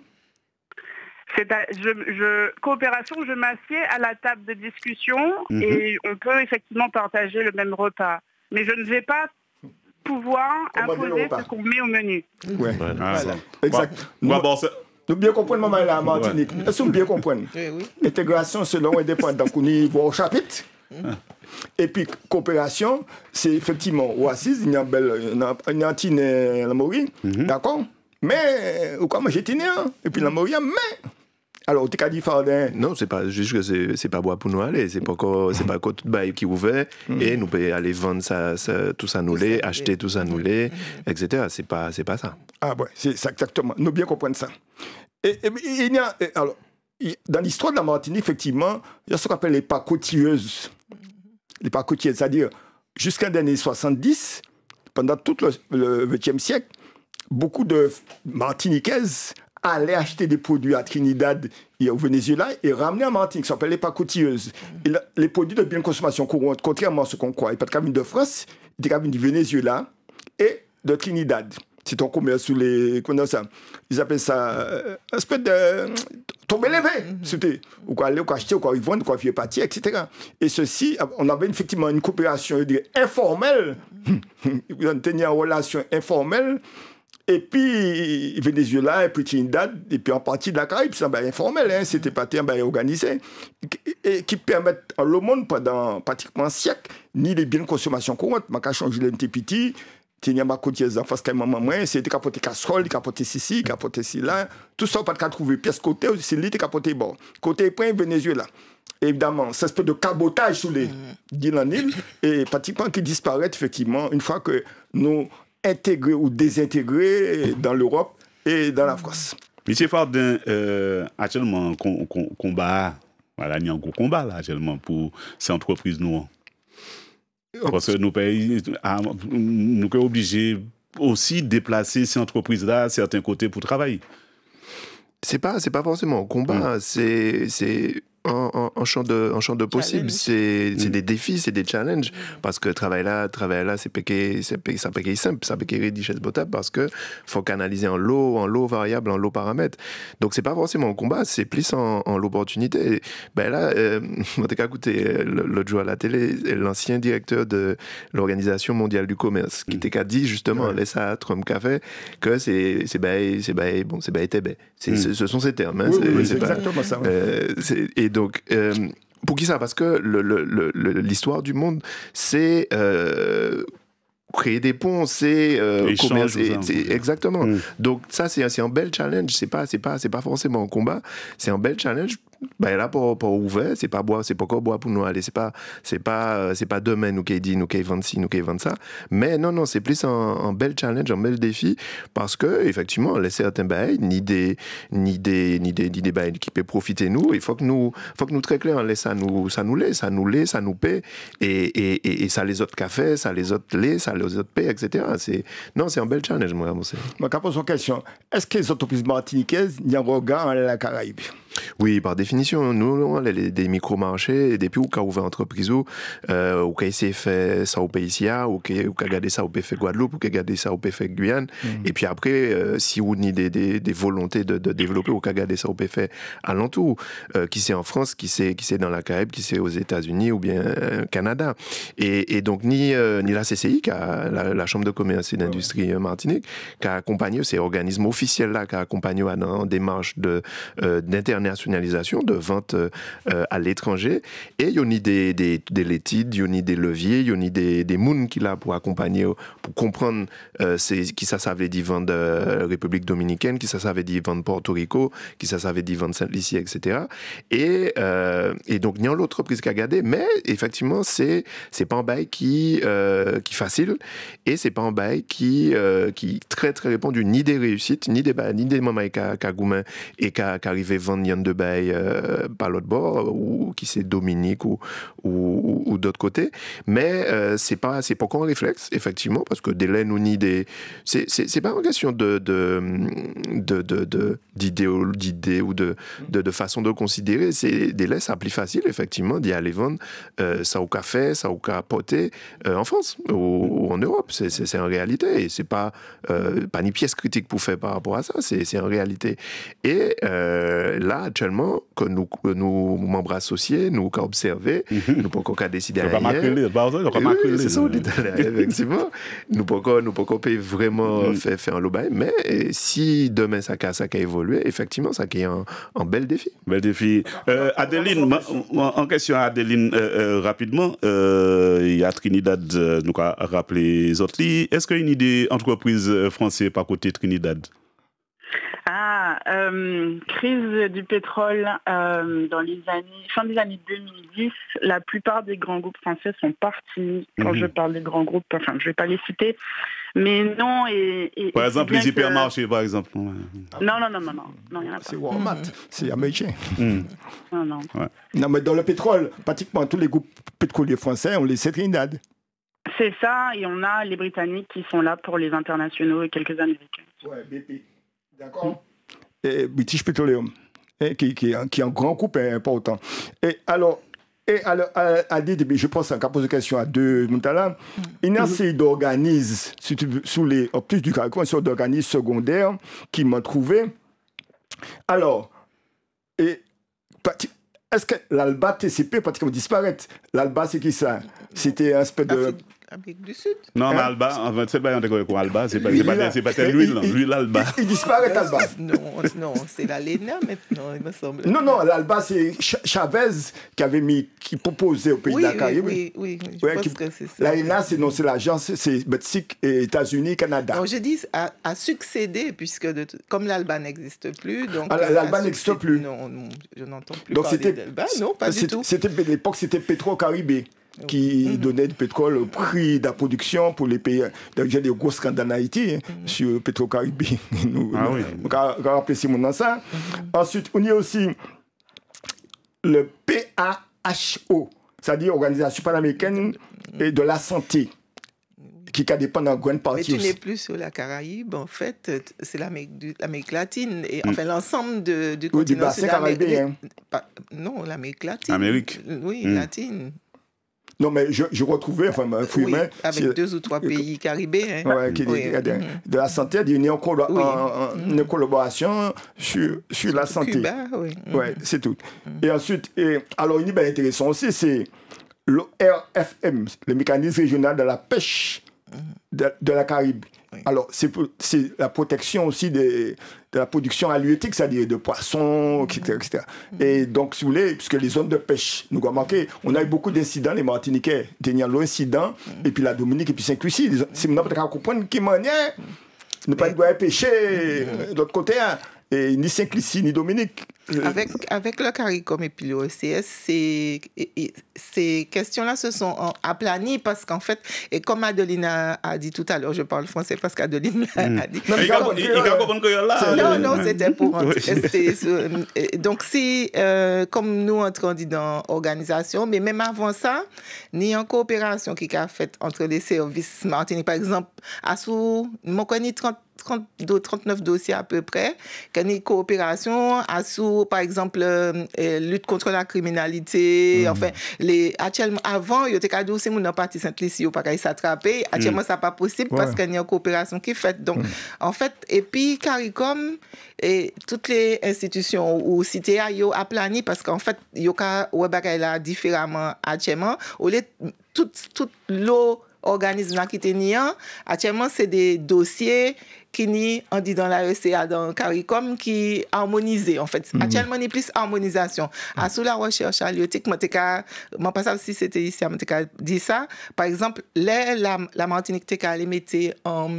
[SPEAKER 5] Coopération, je m'assieds à la table de discussion et on peut effectivement partager le même repas. Mais je ne vais pas pouvoir imposer ce qu'on met au menu.
[SPEAKER 4] Oui,
[SPEAKER 1] voilà.
[SPEAKER 4] Exact.
[SPEAKER 1] Nous
[SPEAKER 4] bien comprendre, maman, la Martinique. Est-ce que nous bien comprendre? Oui. Intégration selon indépendant, qu'on y voit au chapitre. Et puis, coopération, c'est effectivement Oasis, il y a une antine la Maurie, d'accord? Mais, ou quoi, moi j'ai tenu, et puis la Maurie, mais. Alors, tu as dit Fardin?
[SPEAKER 3] Non, c'est pas juste que c'est pas bois pour nous aller, c'est pas encore tout bail qui est ouvert et nous pouvons aller vendre tout ça nous l'est, acheter tout ça nous l'est, etc. C'est pas ça.
[SPEAKER 4] Ah ouais, c'est ça exactement. Nous bien comprendre ça. Et il y a alors dans l'histoire de la Martinique, effectivement, il y a ce qu'on appelle les pacotilleuses. Les pacotilleuses, c'est-à-dire jusqu'à les années 70, pendant tout le XXe siècle, beaucoup de Martiniquaises allaient acheter des produits à Trinidad et au Venezuela et ramener en Martinique, ça s'appelle les pacotilleuses. Et les produits de bien consommation courante, contrairement à ce qu'on croit, il n'y a pas de cabine de France, il y a des cabines du Venezuela et de Trinidad. C'est un commerce sur les... Comment ça? Ils appellent ça un espèce de... tomber levé. C'était... Ou quoi aller, ou quoi acheter, ou quoi ils vendent, ou quoi faire partie, etc. Et ceci, on avait effectivement une coopération, je dirais, informelle. On tenait en relation informelle. Et puis, Venezuela, et puis Trinidad, et puis en partie de la Caraïbe, c'est informel, hein, c'était pas organisé, et qui permettent le monde pendant pratiquement un siècle, ni les biens de consommation courante, ma qu'à changer les petits, tenir ma côtière en face, c'était capoter casserole, capoter ceci, capoter cela, tout ça, pas de qu'à trouver pièce côté, c'est l'île, capoter bon. Côté point, Venezuela. Évidemment, c'est un espèce de cabotage sous les îles en île, et pratiquement qui disparaît, effectivement, une fois que nous intégrés ou désintégrés dans l'Europe et dans la France.
[SPEAKER 1] Monsieur Fardin, actuellement, combat, voilà, il y a un gros combat là, actuellement pour ces entreprises noires. Parce que nous sommes obligés aussi de déplacer ces entreprises-là à certains côtés pour travailler.
[SPEAKER 3] C'est pas forcément un combat, c'est un champ de possible, c'est des défis, c'est des challenges, parce que travail là, ça peut être simple, ça peut être richesse potable, parce que faut canaliser en lot variable, en lot paramètres. Donc c'est pas forcément un combat, c'est plus en l'opportunité. Ben là, on t'a écouté l'autre jour à la télé, l'ancien directeur de l'Organisation mondiale du commerce, qui t'a dit justement, laisse à Trump Café, que ce sont ces termes. Hein,
[SPEAKER 4] c'est exactement ça.
[SPEAKER 3] Et donc, pour qui ça? Parce que l'histoire du monde, c'est créer des ponts, c'est commercer. Exactement. Donc ça, c'est un bel challenge. C'est pas forcément un combat. C'est un bel challenge. Ben là, pour ouvert, c'est pas quoi boire pour nous aller. C'est pas demain nous qui dit, nous qui vend ci, nous qui vend ça. Mais non, c'est plus un bel challenge, un bel défi, parce que effectivement, les certains bails, ni des bails qui peuvent profiter nous. Il faut que nous très clair, on laisse ça nous paie, et ça les autres cafés, ça les autres lait, ça les autres paie, etc. C'est un bel challenge, moi.
[SPEAKER 4] Je pose une question. Est-ce que les entreprises martiniquaises, il y a un regard à la Caraïbe?
[SPEAKER 3] Oui, par définition, nous, on a des micro-marchés, depuis où on a ouvert entreprise, où on a essayé de faire ça au pays ici, ou on a gardé ça au pays Guadeloupe, ou on a gardé ça au pays Guyane. Et puis après, si on a des volontés de développer, ou on a gardé ça au pays alentour, qui c'est en France, qui c'est dans la Caraïbe, qui c'est aux États-Unis ou bien Canada. Et donc, ni la CCI, la Chambre de commerce et d'industrie Martinique, qui a accompagné ces organismes officiels là, qui a accompagné dans des démarches d'internationalisation, de vente à l'étranger. Et il y a des l'études, il y a des leviers, il y a des mouns qui là pour accompagner, pour comprendre qui ça veut dire vendre République dominicaine, qui ça veut dire vendre Porto Rico, qui ça veut dire vendre Saint-Lucie, etc. Et donc il y a l'entreprise qui a gardé, mais effectivement c'est pas un bail qui facile, et c'est pas un bail qui très très répandu, ni des réussites, ni des moments qui a gourmand et qui arrivé vendre de bail par l'autre bord, ou qui c'est Dominique ou d'autre côté, mais c'est pas qu'un réflexe, effectivement, parce que des laines ou ni des, c'est pas une question d'idée ou de façon de considérer. C'est des laines, ça plus facile, effectivement, d'y aller vendre ça au café, ça au capoté en France ou en Europe. C'est en réalité, et c'est pas ni pièce critique pour faire par rapport à ça, c'est en réalité. Et là, actuellement, que nous membres associés, nous avons observé, nous pouvons décider à c'est ça, effectivement. Nous pouvons pas vraiment faire un lobby, mais si demain ça a évolué, effectivement, ça a un bel défi.
[SPEAKER 1] Bel défi. Adeline, en question à Adeline, rapidement, il y a Trinidad, nous avons rappelé les autres. Est-ce qu'il y a une idée entreprise française par côté Trinidad?
[SPEAKER 5] Crise du pétrole dans les fin des années 2010, la plupart des grands groupes français sont partis. Quand je parle des grands groupes, enfin, je ne vais pas les citer, mais non.
[SPEAKER 1] Par exemple, les hypermarchés, par exemple.
[SPEAKER 5] Non, il n'y en a pas.
[SPEAKER 4] C'est Walmart, c'est américain.
[SPEAKER 5] Non.
[SPEAKER 1] Ouais.
[SPEAKER 4] Non, mais dans le pétrole, pratiquement tous les groupes pétroliers français ont laissé Trinidad.
[SPEAKER 5] C'est ça, et on a les Britanniques qui sont là pour les internationaux et quelques Américains.
[SPEAKER 4] Ouais, BP. D'accord. Et British Petroleum, qui est un grand groupe important. Et alors, je pense qu'on a posé une question à deux Moutala. Il y a assez d'organismes, en plus du caractère, sur d'organismes secondaires qui m'ont trouvé. Alors, est-ce que l'Alba TCP pratiquement disparaît? L'Alba, c'est qui ça? C'était un espèce de...
[SPEAKER 2] Amérique du Sud.
[SPEAKER 1] Non, mais Alba, en fait, c'est pas un décor Alba, c'est pas l'huile Alba.
[SPEAKER 4] Il disparaît, Alba.
[SPEAKER 2] Non, c'est la Lena maintenant, il me semble.
[SPEAKER 4] Non, l'Alba, c'est Chavez qui proposait au pays de la Caraïbe.
[SPEAKER 2] Oui, je pense que c'est ça.
[SPEAKER 4] La Lena, c'est l'agence, c'est Mexique, États-Unis, Canada.
[SPEAKER 2] Non, je dis à succéder, puisque comme l'Alba n'existe plus. Donc
[SPEAKER 4] l'Alba n'existe plus.
[SPEAKER 2] Non, je n'entends plus parler d'Alba. Non, pas du tout.
[SPEAKER 4] L'époque, c'était Petro-Caribé qui donnait du pétrole au prix de la production pour les pays. Donc, j'ai des gros scandales en Haïti sur Petro-Caribé. On va rappeler si mon ça. Ensuite, on y a aussi le PAHO. c'est-à-dire Organisation panaméricaine et de la santé, qui dépend en grande partie.
[SPEAKER 2] Mais tu
[SPEAKER 4] aussi.
[SPEAKER 2] n'es plus sur la Caraïbe, en fait, c'est l'Amérique latine, et enfin l'ensemble du continent.
[SPEAKER 4] Du bassin caribéen.
[SPEAKER 2] Non, l'Amérique latine.
[SPEAKER 1] Amérique.
[SPEAKER 2] Oui, latine.
[SPEAKER 4] Non, mais je retrouvais, enfin,
[SPEAKER 2] oui, avec 2 ou 3 pays caribéens.
[SPEAKER 4] Ouais, de la santé, il y a une collaboration sur la santé.
[SPEAKER 2] Cuba, oui.
[SPEAKER 4] Ouais, c'est tout. Et ensuite, alors, il est intéressant aussi, c'est le RFM, le mécanisme régional de la pêche de la Caraïbe. Oui. Alors, c'est la protection aussi de la production halieutique, c'est-à-dire de poissons, etc., etc. Et donc, si vous voulez, puisque les zones de pêche, nous avons remarqué, on a eu beaucoup d'incidents, les Martiniquais, dernièrement l'incident, et puis la Dominique, et puis Saint-Lucie. C'est maintenant qu'on comprendre qui manière, ne pas doit pêcher de l'autre côté, hein, et ni Saint-Lucie, ni Dominique.
[SPEAKER 2] Avec le CARICOM et puis l'OCS, ces questions-là se sont aplanies parce qu'en fait, et comme Adeline a dit tout à l'heure, je parle français parce qu'Adeline a dit. Non, c'était pour rester. Donc, si, comme nous entrons dans l'organisation, mais même avant ça, il y a une coopération qui a faite entre les services Martinique, par exemple, à sous, je connais 39 dossiers à peu près, qu'il y a une coopération à sous, par exemple, lutte contre la criminalité. Enfin, actuellement, avant, il y a des dossiers qui sont partis Saint-Lucie, ils n'ont pas s'attraper. Actuellement, ça n'est pas possible parce qu'il y a une coopération qui est faite. Donc, en fait, et puis, CARICOM et toutes les institutions ou cités, ils ont aplani parce qu'en fait, il y a là différemment actuellement. Toute l'eau organisme qui était niant, actuellement, c'est des dossiers qui on dit dans la ECA, dans CARICOM, qui harmonisé, en fait. Actuellement, il y a plus harmonisation. Sous la recherche halieutique, je ne sais pas si c'était ici, je dit ça. Par exemple, la Martinique, elle mettait en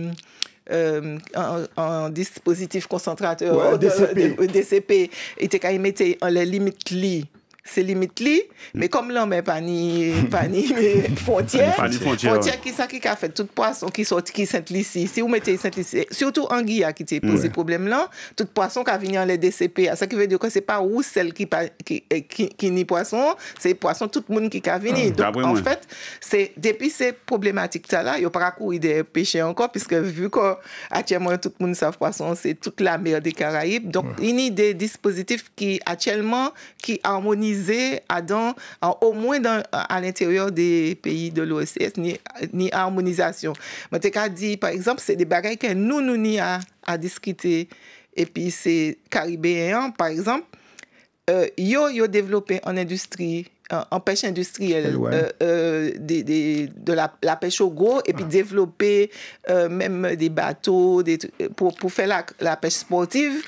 [SPEAKER 2] dispositif concentrateur, DCP, et mettait en les limites li. C'est limite li, mais comme l'homme n'est pas ni frontière, qui a fait tout poisson qui sort qui Saint-Lucie. Si vous mettez Saint-Lucie, surtout Anguilla qui pose ces problèmes-là, tout poisson qui a venu en les DCP. Ça qui veut dire que c'est pas où celle qui ni poisson, c'est poisson tout le monde qui a venu. Donc en fait, c'est depuis ces problématiques là, il y a pas courir des pêcheurs encore puisque vu que actuellement tout le monde savent poisson, c'est toute la mer des Caraïbes. Donc il y a des dispositifs qui actuellement qui harmonisent au moins à l'intérieur des pays de l'OCS, ni harmonisation. Je t'ai dit, par exemple, c'est des bagages que nous ni à discuter. Et puis, c'est caribéen, par exemple, ils ont développé en industrie, en pêche industrielle, de la pêche au gros, et puis développer même des bateaux pour faire la pêche sportive.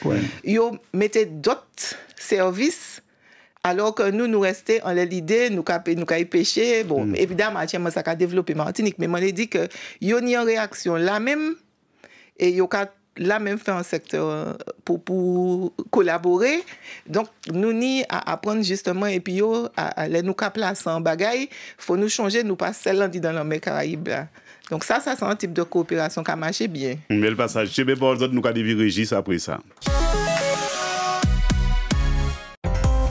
[SPEAKER 2] Ils ont mis d'autres services. Alors que nous restions en l'idée, nous avons pêché. Bon, évidemment, ça a développé Martinique, mais je dit que il y a une réaction là même, et il y a là même fait un secteur pour collaborer. Donc, nous n'y à apprendre justement, et puis nous placer en bagaille, faut nous changer, nous pas celle dans la mer Caraïbe là. Donc ça c'est un type de coopération qui a marché bien.
[SPEAKER 1] Mais le passage, je vais pas nous avons des Régis après ça.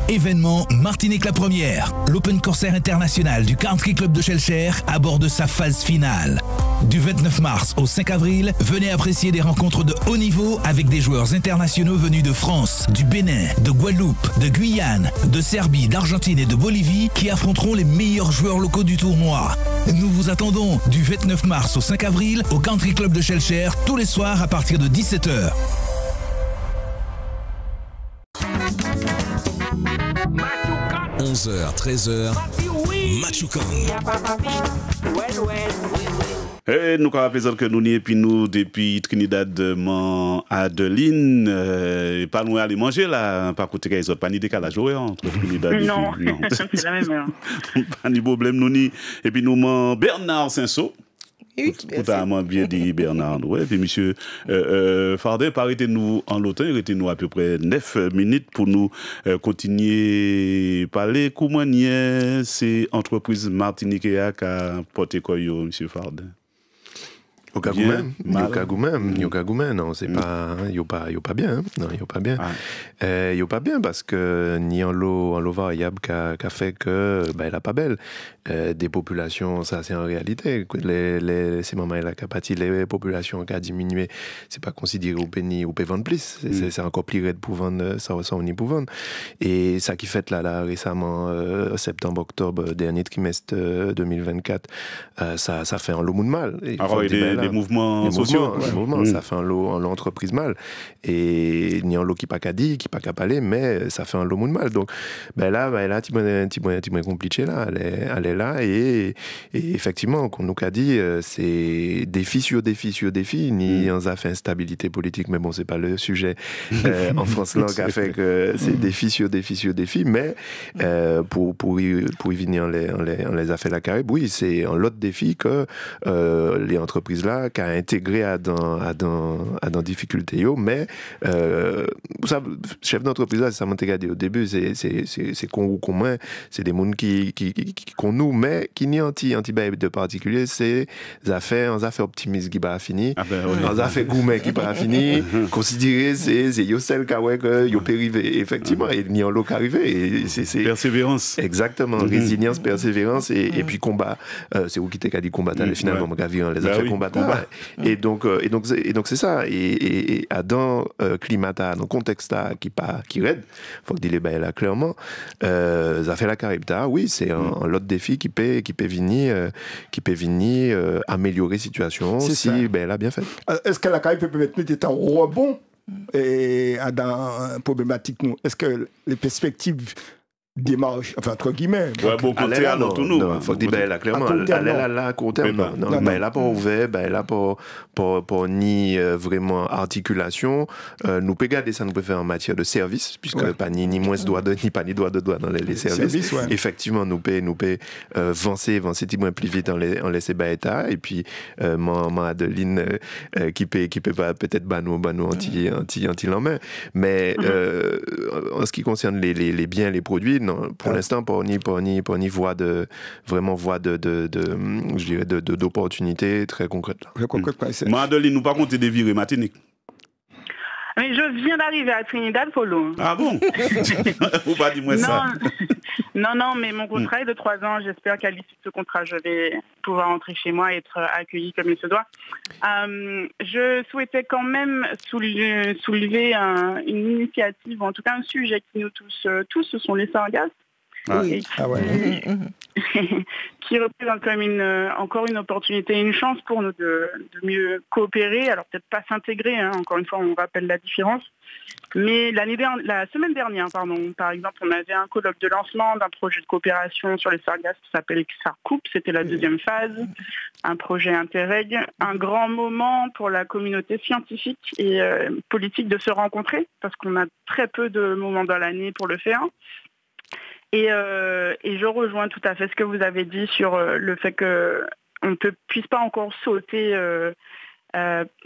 [SPEAKER 6] Événement Martinique la première. L'Open Corsair International du Country Club de Shellcher aborde sa phase finale. Du 29 mars au 5 avril, venez apprécier des rencontres de haut niveau avec des joueurs internationaux venus de France, du Bénin, de Guadeloupe, de Guyane, de Serbie, d'Argentine et de Bolivie qui affronteront les meilleurs joueurs locaux du tournoi. Nous vous attendons du 29 mars au 5 avril au Country Club de Shellcher tous les soirs à partir de 17h.
[SPEAKER 7] 11h, 13h, Machucan.
[SPEAKER 1] Et nous avons plaisir que nous n'y puis nous depuis Trinidad Adeline, pas nous aller manger là, pas côté les autres, pas ni décalage entre Trinidad et
[SPEAKER 5] non, c'est la même heure.
[SPEAKER 1] Pas ni problème nous ni et puis nous Bernard Saint-Saul.
[SPEAKER 2] Oui,
[SPEAKER 1] totalement bien dit Bernard. Ouais, puis monsieur Fardin, arrêtez-nous en l'automne, arrêtez-nous à peu près 9 minutes pour nous continuer à parler. Comment c'est entreprise Martinique qui a porté quoi, monsieur Fardin?
[SPEAKER 3] Yokagoumen, non, c'est pas, yo pas bien, hein. Non, yo pas bien. Yo pas bien parce que ni en l'eau variable qu'a fait que, elle a pas belle. Des populations, ça c'est en réalité, c'est maman la capacité, les populations qui a diminué, c'est pas considéré au péni ou vendre plus, c'est encore plus raide pour vendre, ça ressemble ni pour vendre. Et ça qui fait là récemment, septembre-octobre dernier trimestre 2024, ça fait un lot de mal.
[SPEAKER 1] Alors, les mouvements sociaux.
[SPEAKER 3] Ça fait un lot entreprise mal. Et ni un lot qui pas qu'à dire, qui pas qu'à parler, mais ça fait un lot de mal. Donc, là, tu m'as compliqué là, elle est là, et effectivement, qu'on nous a dit, c'est défi sur défi, ni on a fait instabilité politique, mais bon, c'est pas le sujet en France là qui a fait que c'est défi sur défi, mais pour y venir, on les a fait la Caraïbe, oui, c'est un lot de défi que les entreprises là qui a intégré à dans difficulté, mais ça, chef d'entreprise là, ça m'a dit au début, c'est qu'on ou commun, c'est des monde qui qu'on nous, mais qui n'y anti-bail de particulier, c'est des affaires optimistes qui pas fini, des affaires gourmet qui pas fini, considérer c'est yo celle que yo périvé effectivement, et n'y en l'eau arrivé, et c'est
[SPEAKER 1] persévérance.
[SPEAKER 3] Exactement, résilience, persévérance, et puis combat, c'est où qui t'es qu'à dit combattre, finalement mon gars les affaires combattants, et donc c'est ça, et dans climat, dans le contexte qui raide, faut que dire les bails là clairement, ça fait la Caraïbe, oui, c'est un autre défi qui peut venir améliorer la situation si elle a bien fait.
[SPEAKER 4] Est-ce que la Caraïbe peut être un rebond et dans une problématique nous? Est-ce que les perspectives démarche, enfin entre guillemets.
[SPEAKER 1] Bon côté à l'autre nous.
[SPEAKER 3] Faut dire là clairement, elle est là à court terme. Non, elle a pas ouvert, elle a pas ni vraiment articulation. Nous peut garder ça, nous peut faire en matière de service, puisque pas ni moins de doigts ni pas ni doigts de doigts dans les services. Effectivement, nous peut avancer petit moins plus vite en laisser baïta, et puis Adeline qui peut pas peut-être banou anti l'en main. Mais en ce qui concerne les biens, les produits, non, pour l'instant, pas ni voie d'opportunité très concrète là.
[SPEAKER 1] Madeline, nous pas compter des virées Martinique.
[SPEAKER 5] Mais je viens d'arriver à Trinidad, Polo.
[SPEAKER 1] Ah bon? Vous pas dire moi ça.
[SPEAKER 5] Non, mais mon contrat est de 3 ans. J'espère qu'à l'issue de ce contrat, je vais pouvoir rentrer chez moi et être accueillie comme il se doit. Je souhaitais quand même soulever une initiative, en tout cas un sujet qui nous touche tous, ce sont les sargasses. Qui représente quand même encore une opportunité, une chance pour nous de mieux coopérer. Alors peut-être pas s'intégrer, encore une fois on rappelle la différence. Mais la semaine dernière, par exemple, on avait un colloque de lancement d'un projet de coopération sur les sargasses qui s'appelle XARCoupe, c'était la deuxième phase, un projet Interreg, un grand moment pour la communauté scientifique et politique de se rencontrer, parce qu'on a très peu de moments dans l'année pour le faire. Et je rejoins tout à fait ce que vous avez dit sur le fait qu'on ne puisse pas encore sauter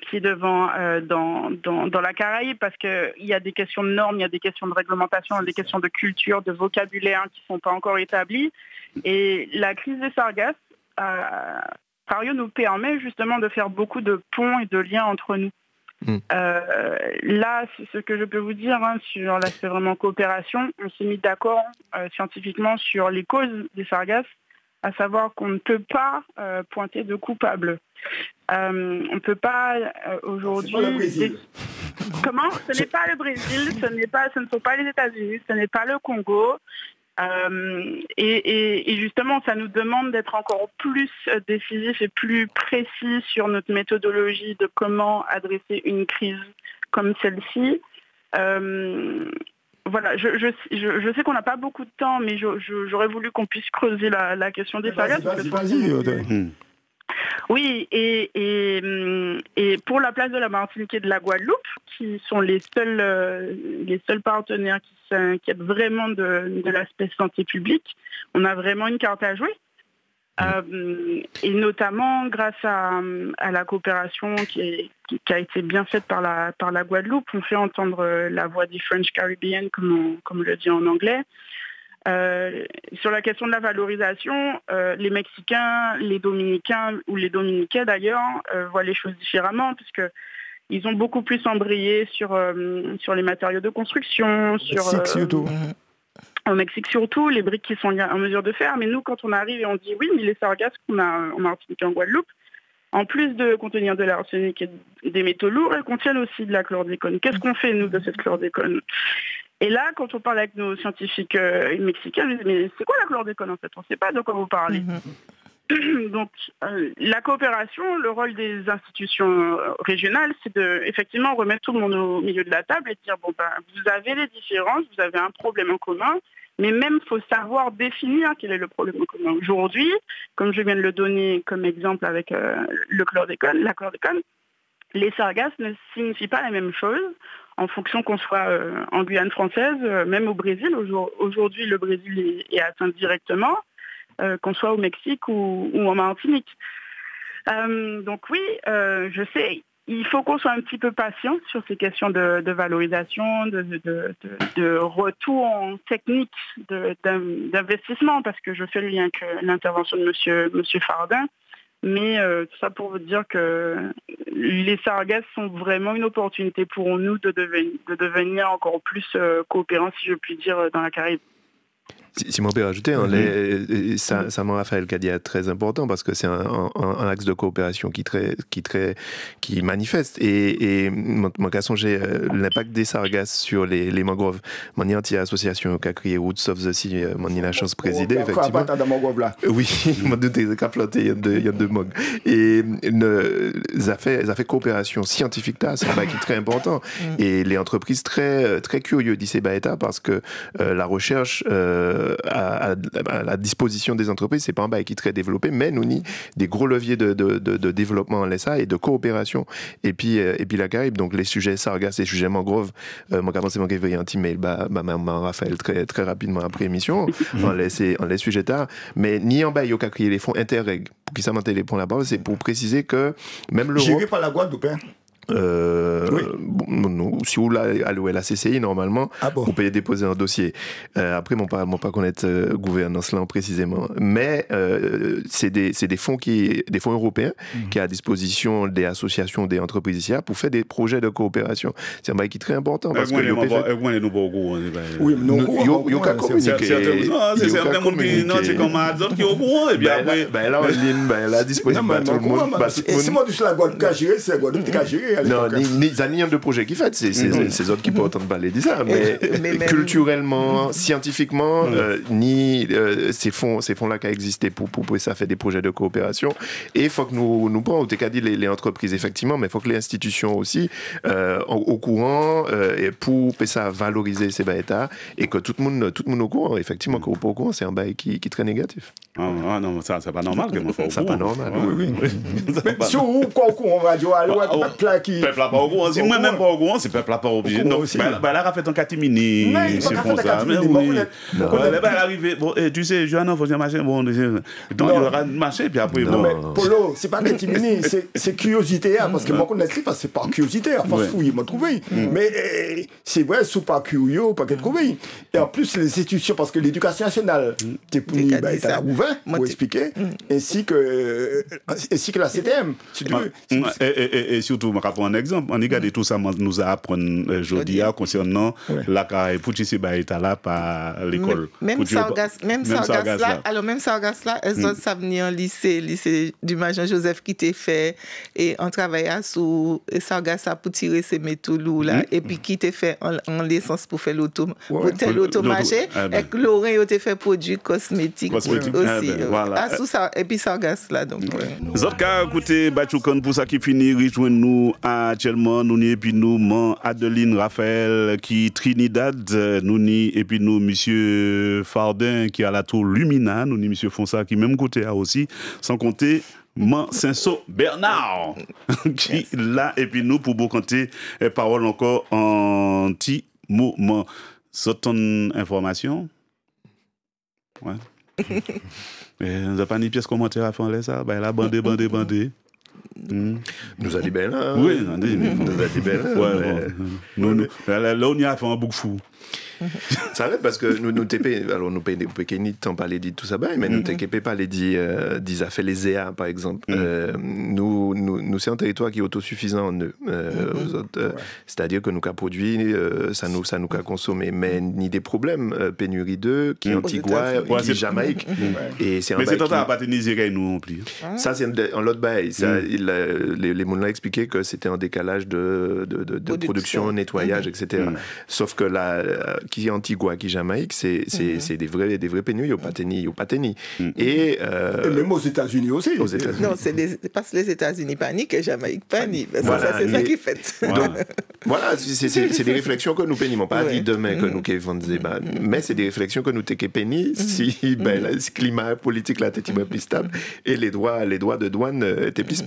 [SPEAKER 5] pied devant dans la Caraïbe, parce qu'il y a des questions de normes, il y a des questions de réglementation, il y a des questions de culture, de vocabulaire qui ne sont pas encore établies. Et la crise des sargasses, Pario nous permet justement de faire beaucoup de ponts et de liens entre nous. Là, c'est ce que je peux vous dire sur l'aspect vraiment coopération. On s'est mis d'accord scientifiquement sur les causes des sargasses, à savoir qu'on ne peut pas pointer de coupable. On ne peut pas aujourd'hui... Comment ? Ce n'est pas le Brésil, ce ne sont pas les États-Unis, ce n'est pas le Congo. Et justement, ça nous demande d'être encore plus décisif et plus précis sur notre méthodologie de comment adresser une crise comme celle-ci. Voilà, je sais qu'on n'a pas beaucoup de temps, mais j'aurais voulu qu'on puisse creuser la question des sargasses.
[SPEAKER 4] Vas-y.
[SPEAKER 5] Oui, et pour la place de la Martinique et de la Guadeloupe, qui sont les seuls partenaires qui s'inquiètent vraiment de l'aspect santé publique, on a vraiment une carte à jouer. Et notamment grâce à la coopération qui a été bien faite par la Guadeloupe, on fait entendre la voix des French Caribbean, comme on le dit en anglais. Sur la question de la valorisation, les Mexicains, les Dominicains ou les Dominicains d'ailleurs voient les choses différemment puisque ils ont beaucoup plus embrayé sur les matériaux de construction, au Mexique surtout, les briques qui sont en mesure de faire. Mais nous, quand on arrive et on dit oui, mais les sargasses qu'on a en Martinique et en Guadeloupe, en plus de contenir de l'arsenic et des métaux lourds, elles contiennent aussi de la chlordécone. Qu'est-ce qu'on fait, nous, de cette chlordécone ? Et là, quand on parle avec nos scientifiques mexicains, ils disent, mais c'est quoi la chlordécone en fait ? On ne sait pas de quoi vous parlez. Donc, la coopération, le rôle des institutions régionales, c'est de effectivement remettre tout le monde au milieu de la table et dire, vous avez les différences, vous avez un problème en commun, mais même il faut savoir définir quel est le problème en commun. Aujourd'hui, comme je viens de le donner comme exemple avec la chlordécone, les sargasses ne signifient pas la même chose en fonction qu'on soit en Guyane française, même au Brésil. Aujourd'hui, le Brésil est atteint directement, qu'on soit au Mexique ou en Martinique. Donc oui, je sais, il faut qu'on soit un petit peu patient sur ces questions de valorisation, de retour en technique, d'investissement, parce que je fais le lien avec l'intervention de monsieur Fardin. Mais tout ça pour vous dire que les sargasses sont vraiment une opportunité pour nous de devenir encore plus coopérants, si je puis dire, dans la Caraïbe.
[SPEAKER 3] Si on peut rajouter, ça Raphaël qui a dit est très important parce que c'est un axe de coopération qui manifeste. Et mon cas songé l'impact des sargasses sur les mangroves. Mon association qui a créé Roots of the Sea, mon la chance de présider effectivement. Oui, mon doute est qu'a planté il y a deux mangues. Et ça fait coopération scientifique là, c'est un bail qui est très important. Et les entreprises très très curieux d'ici baéta parce que la recherche à la disposition des entreprises, c'est pas un bail qui est très développé, mais nous ni des gros leviers de développement en l'ESA et de coopération. Et puis la Caraïbe, donc les sujets sargasses, les sujets mangroves, moi quand c'est moi qui ai envoyé un petit mail, Raphaël très très rapidement après émission, on les sujets tard, mais ni en bail, il y a créé les fonds Interreg pour qui ça monte les points là-bas, c'est pour préciser que même l'Europe.
[SPEAKER 4] Géré par la Guadeloupe,
[SPEAKER 3] oui. Bon, si vous allez à la CCI normalement, vous pouvez déposer un dossier. Après, mon pas connaître gouvernance là précisément, mais c'est des fonds européens qui est à disposition des associations, des entreprises ici pour faire des projets de coopération. C'est un bail qui est très important parce que
[SPEAKER 1] oui,
[SPEAKER 3] il y a qu'à communiquer.
[SPEAKER 1] C'est comme Azot qui est au courant et bien après.
[SPEAKER 3] Là, on ligne, la disposition de tout le monde.
[SPEAKER 4] Et si moi, je suis la Guadeloupe qui a géré, c'est la Guadeloupe qui a géré.
[SPEAKER 3] Non, ni un de projets qui fait, c'est autres qui peuvent entendre parler de ça, mais culturellement, scientifiquement, ces fonds-là qui existent pour ça fait des projets de coopération. Et il faut que nous prenions, tu as dit les entreprises, effectivement, mais il faut que les institutions aussi, au courant, pour ça valoriser ces baïtas, et que tout le monde au courant, effectivement, qu'on pas au courant, c'est un bail qui est très négatif.
[SPEAKER 1] Ah non, ça, c'est pas normal que moi,
[SPEAKER 3] c'est pas normal.
[SPEAKER 4] Oui. Mais si on quoi au courant, on va dire,
[SPEAKER 1] peuple n'a pas au courant. Si moi-même pas au courant, c'est peuple n'a pas obligé. Donc, là, a fait un catimini. C'est pour ça. Mais oui. Elle arrive. Bon, tu sais, Johanna, faut dire machin. Bon, donc, il y aura machin, puis après, bon.
[SPEAKER 4] Mais Polo, c'est pas catimini, c'est curiosité. Parce que moi, connais parce que c'est par curiosité. À force fouiller, m'a trouvé. Mais c'est vrai, sous pas curieux, pas qu'être trouvé. Et en plus, les institutions, parce que l'éducation nationale, t'es puni, t'as ouvert pour expliquer, ainsi que la CTM, si tu veux.
[SPEAKER 1] Et surtout, je vais prendre un exemple. On regarde tout ça, nous a appris aujourd'hui concernant la Caraïbe. Pour ici, est là par l'école.
[SPEAKER 2] Même sargasses là, elles ont venir en lycée du Major Joseph qui t'a fait, et on travaillait sur sargasses pour tirer ces métaux lourds là, et puis qui t'a fait en l'essence pour faire l'automarché, et que Laurent t'a fait produits cosmétiques aussi. Et puis sargasses là. Donc,
[SPEAKER 1] Zotka, écoutez, Bachoukan, pour ça qui finit, rejoignez-nous actuellement, nous et puis nous, Adeline Raphaël qui Trinidad, nous et puis nous, monsieur Fardin qui a la tour Lumina, nous monsieur Fonsa qui même côté aussi, sans compter Saint-Saul Bernard qui là et puis nous pour vous compter parole encore en petit moment. C'est ton information? Ouais. Nous n'avons pas ni pièce commentaire à faire ça, la bandé.
[SPEAKER 3] Nous allons bien là.
[SPEAKER 1] Oui, nous allons bien là. Là, on y a fait un bouc fou.
[SPEAKER 3] Ça va parce que nous TP, alors nous payons des temps pas les dit tout ça, mais nous TP pas les dit, ça fait les EA par exemple. Nous c'est un territoire qui est autosuffisant en eux. C'est-à-dire que nous qu'a produit, ça nous qu'a consommé, mais ni des problèmes pénurie d'eux, qui Antigua, qui Jamaïque. Et c'est un
[SPEAKER 1] mais c'est total à patiniser nous non plus.
[SPEAKER 3] Ça c'est un autre bail. Les gens l'ont expliqué que c'était un décalage de production, nettoyage, etc. Sauf que là, qui est Antigua, qui Jamaïque, c'est des vrais pénuries, il n'y a pas tenu. Et
[SPEAKER 4] même aux États-Unis aussi.
[SPEAKER 2] Non, c'est parce que les États-Unis paniquent et Jamaïque panique.
[SPEAKER 3] Voilà,
[SPEAKER 2] c'est ça qui fait.
[SPEAKER 3] Donc, voilà, c'est des réflexions que nous pénissons. Pas dit demain que nous faisons des débats, mais c'est des réflexions que nous pénis si le climat politique là était plus stable et les droits de douane étaient plus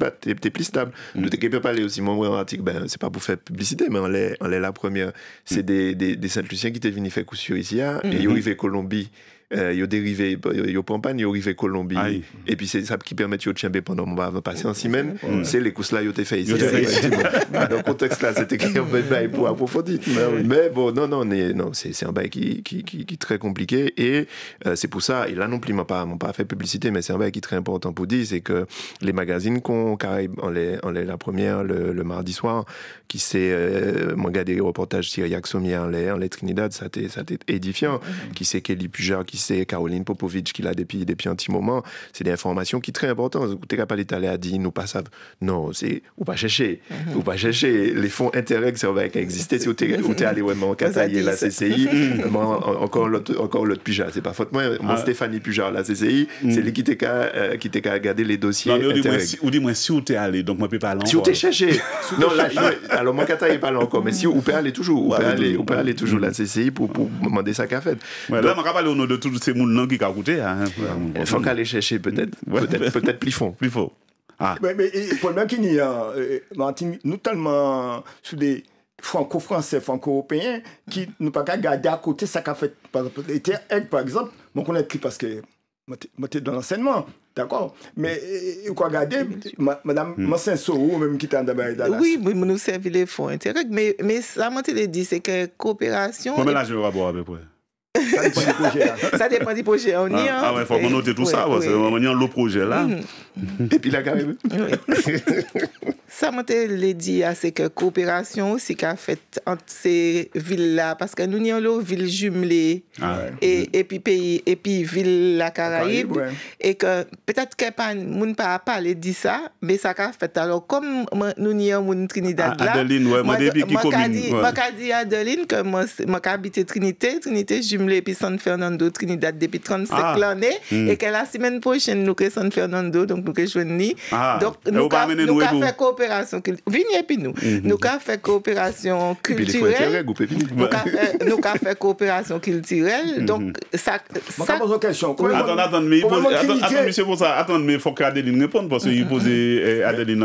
[SPEAKER 3] stables. Nous ne parler aussi, mon article, c'est pas pour faire publicité, mais on est la première. C'est des Saint-Luciens qui étaient venus faire coup sur ici, et ils sont arrivés Colombie. Ils ont dérivé, ils ont pas ils ont arrivé Colombie. Aïe. Et puis c'est ça qui permet de chamber pendant on va passer en semaine. C'est les courses là ils ont été fait ici. Dans le contexte là, c'était un bail pour approfondir. Mais bon, non, c'est un bail qui est très compliqué et c'est pour ça. Et là non plus, m'ont pas fait publicité, mais c'est un bail qui est très important pour dire, c'est que les magazines qu'on Caraïbes, on est la première le mardi soir, qui c'est regardé des reportages sur Yaxomi en les Trinidad, ça t'est édifiant. Qui c'est Kelly Pujar, qui c'est Caroline Popovic qui l'a depuis un petit moment. C'est des informations qui sont très importantes. Vous n'êtes pas l'Italie à dire, nous pas savent. Non, c'est, ou pas chercher. Ou pas chercher. Les fonds Interreg, ça va exister. Si vous êtes allé vraiment en Cataille, la CCI, encore l'autre Pujar. C'est pas faute moi. Moi, Stéphanie Pujar, la CCI, c'est lui qui t'a regardé les dossiers.
[SPEAKER 1] Ou dis-moi, si vous êtes allé, donc moi, je ne peux pas aller encore.
[SPEAKER 3] Si vous êtes cherché. Non, là, alors, mon Cataille n'est pas là encore, mais si vous pouvez aller toujours, vous pouvez aller toujours la CCI pour demander ça qu'a fait.
[SPEAKER 1] Là, je ne vais pas aller au nom de tous ces gens qui ont coûté.
[SPEAKER 3] Il faut qu'aller chercher peut-être plus fond.
[SPEAKER 1] Plus fort.
[SPEAKER 4] Mais pour le même qui n'y a, nous tellement sous des franco-français, franco-européens, qui ne peuvent pas garder à côté ça qu'a fait. Par exemple, on connaît plus parce que moi, dans l'enseignement. D'accord. Mais quoi regarder, Madame Massenso, ou même qui est en Dallas.
[SPEAKER 2] Oui, nous servons les fonds Interreg, mais ça, moi, je te dis, c'est que coopération.
[SPEAKER 1] Combien d'argent on va boire à peu près?
[SPEAKER 2] Ça dépend du projet. On y est.
[SPEAKER 1] Ah ouais, il faut noter tout ça, parce qu'on y a le projet là.
[SPEAKER 3] Et puis là, quand même.
[SPEAKER 2] Ça, moi, je l'ai dit, c'est que coopération aussi qu'a fait entre ces villes-là, parce que nous avons une ville jumelée, et puis pays, et puis ville la Caraïbe, et que peut-être que nous pas parler de ça, mais ça qu'a fait. Alors, comme nous avons une Trinidad là,
[SPEAKER 1] Adeline, moi, début qui commune.
[SPEAKER 2] Moi, je dis à Adeline que moi, j'habite Trinité jumelée, puis San Fernando, Trinidad, depuis 35 l'année, et que la semaine prochaine, nous sommes San Fernando, donc nous sommes jeunes. Donc, nous avons fait coopération. Venez puis nous. Nous avons fait coopération culturelle. Nous avons fait coopération culturelle. Donc, ça.
[SPEAKER 4] Attends, question.
[SPEAKER 1] Attends, monsieur, pour ça. Attends, mais il faut qu'Adeline réponde parce qu'il posait Adeline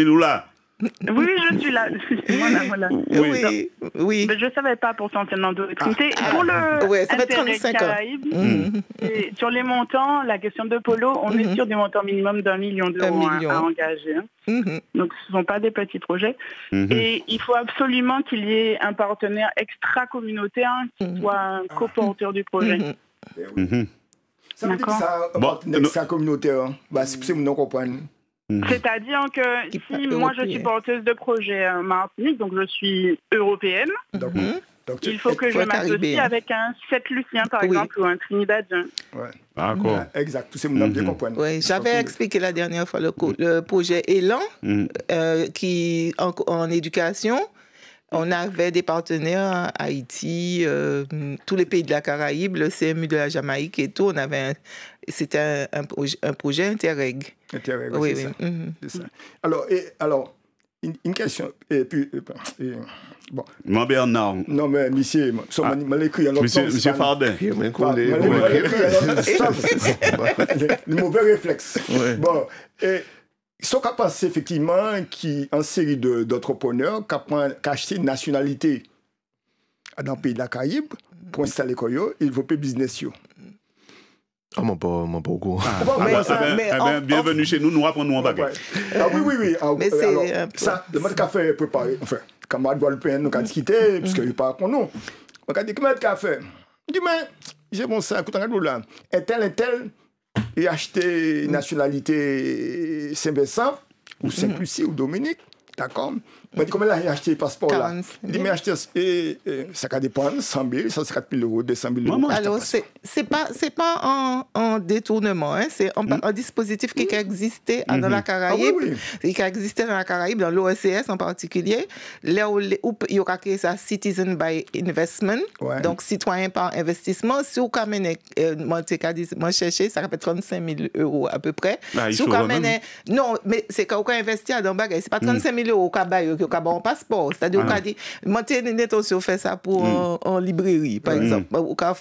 [SPEAKER 1] ou là.
[SPEAKER 5] Oui, je suis là. Voilà.
[SPEAKER 2] Oui.
[SPEAKER 5] Mais je ne savais pas pour San Fernando et Trinité. Pour le
[SPEAKER 2] ça fait 35
[SPEAKER 5] Caraïbes, sur les montants, la question de Polo, on est sur des montants minimum d'1 million d'euros à engager. Donc, ce ne sont pas des petits projets. Et il faut absolument qu'il y ait un partenaire extra-communautaire qui soit un coporteur du projet.
[SPEAKER 4] Ça veut dire que ça un partenaire extra-communautaire. C'est pour nous comprendre.
[SPEAKER 5] C'est-à-dire que si moi je suis porteuse de projet Martinique, donc je suis européenne, il faut que je m'associe avec un Saint-Lucien par exemple ou un Trinidadien.
[SPEAKER 1] D'accord.
[SPEAKER 4] Exact, tout c'est mon bien comprendre.
[SPEAKER 2] Oui, j'avais expliqué la dernière fois le projet Élan qui en éducation. On avait des partenaires, Haïti, tous les pays de la Caraïbe, le CMU de la Jamaïque et tout. C'était un projet Interreg.
[SPEAKER 4] Interreg,
[SPEAKER 2] oui,
[SPEAKER 4] c'est
[SPEAKER 2] oui.
[SPEAKER 4] Ça. C'est ça. Alors, une question. Et puis, bon.
[SPEAKER 1] Mon Bernard.
[SPEAKER 4] Non, mais monsieur, ça m'a écrit un autre
[SPEAKER 1] Monsieur Fardin.
[SPEAKER 4] Le mauvais réflexe. Bon, et ce qui a passé effectivement, qui une série d'entrepreneurs qui ont acheté une nationalité dans le pays de la Caraïbe pour installer Koyo, ils vont payer business.
[SPEAKER 3] Ah, mon beau.
[SPEAKER 1] Bienvenue chez nous, nous apprenons en baguette.
[SPEAKER 4] Oui.
[SPEAKER 2] Mais
[SPEAKER 4] alors, ça, le mode café préparé, enfin, camarade Guadeloupéen, nous avons discuté, puisque il parle pour nous. On a dit, comment tu as fait? Je dis, mais, j'ai bon ça, écoute, regarde là. Un tel, il a acheté nationalité Saint-Vincent, ou Saint-Lucie, ou Dominique, d'accord? On m'a dit, comment il a acheté le passeport là? Il dit, mais acheté, ça va dépendre, 100 000, 150 000 euros, 200 000 euros.
[SPEAKER 2] Alors, c'est pas en détournement, hein, c'est un dispositif qui existait dans la Caraïbe, qui existait dans la Caraïbe, dans l'OECS en particulier, là où il y a créé ça, Citizen by Investment, donc citoyen par investissement. Si vous amenez, moi chercher, ça fait 35 000 euros à peu près. Si vous amenez, non, mais c'est quand vous investissez dans le bagage, c'est pas 35 000 euros au un passeport. C'est-à-dire, on fait ça pour en librairie, par exemple. Ou quand on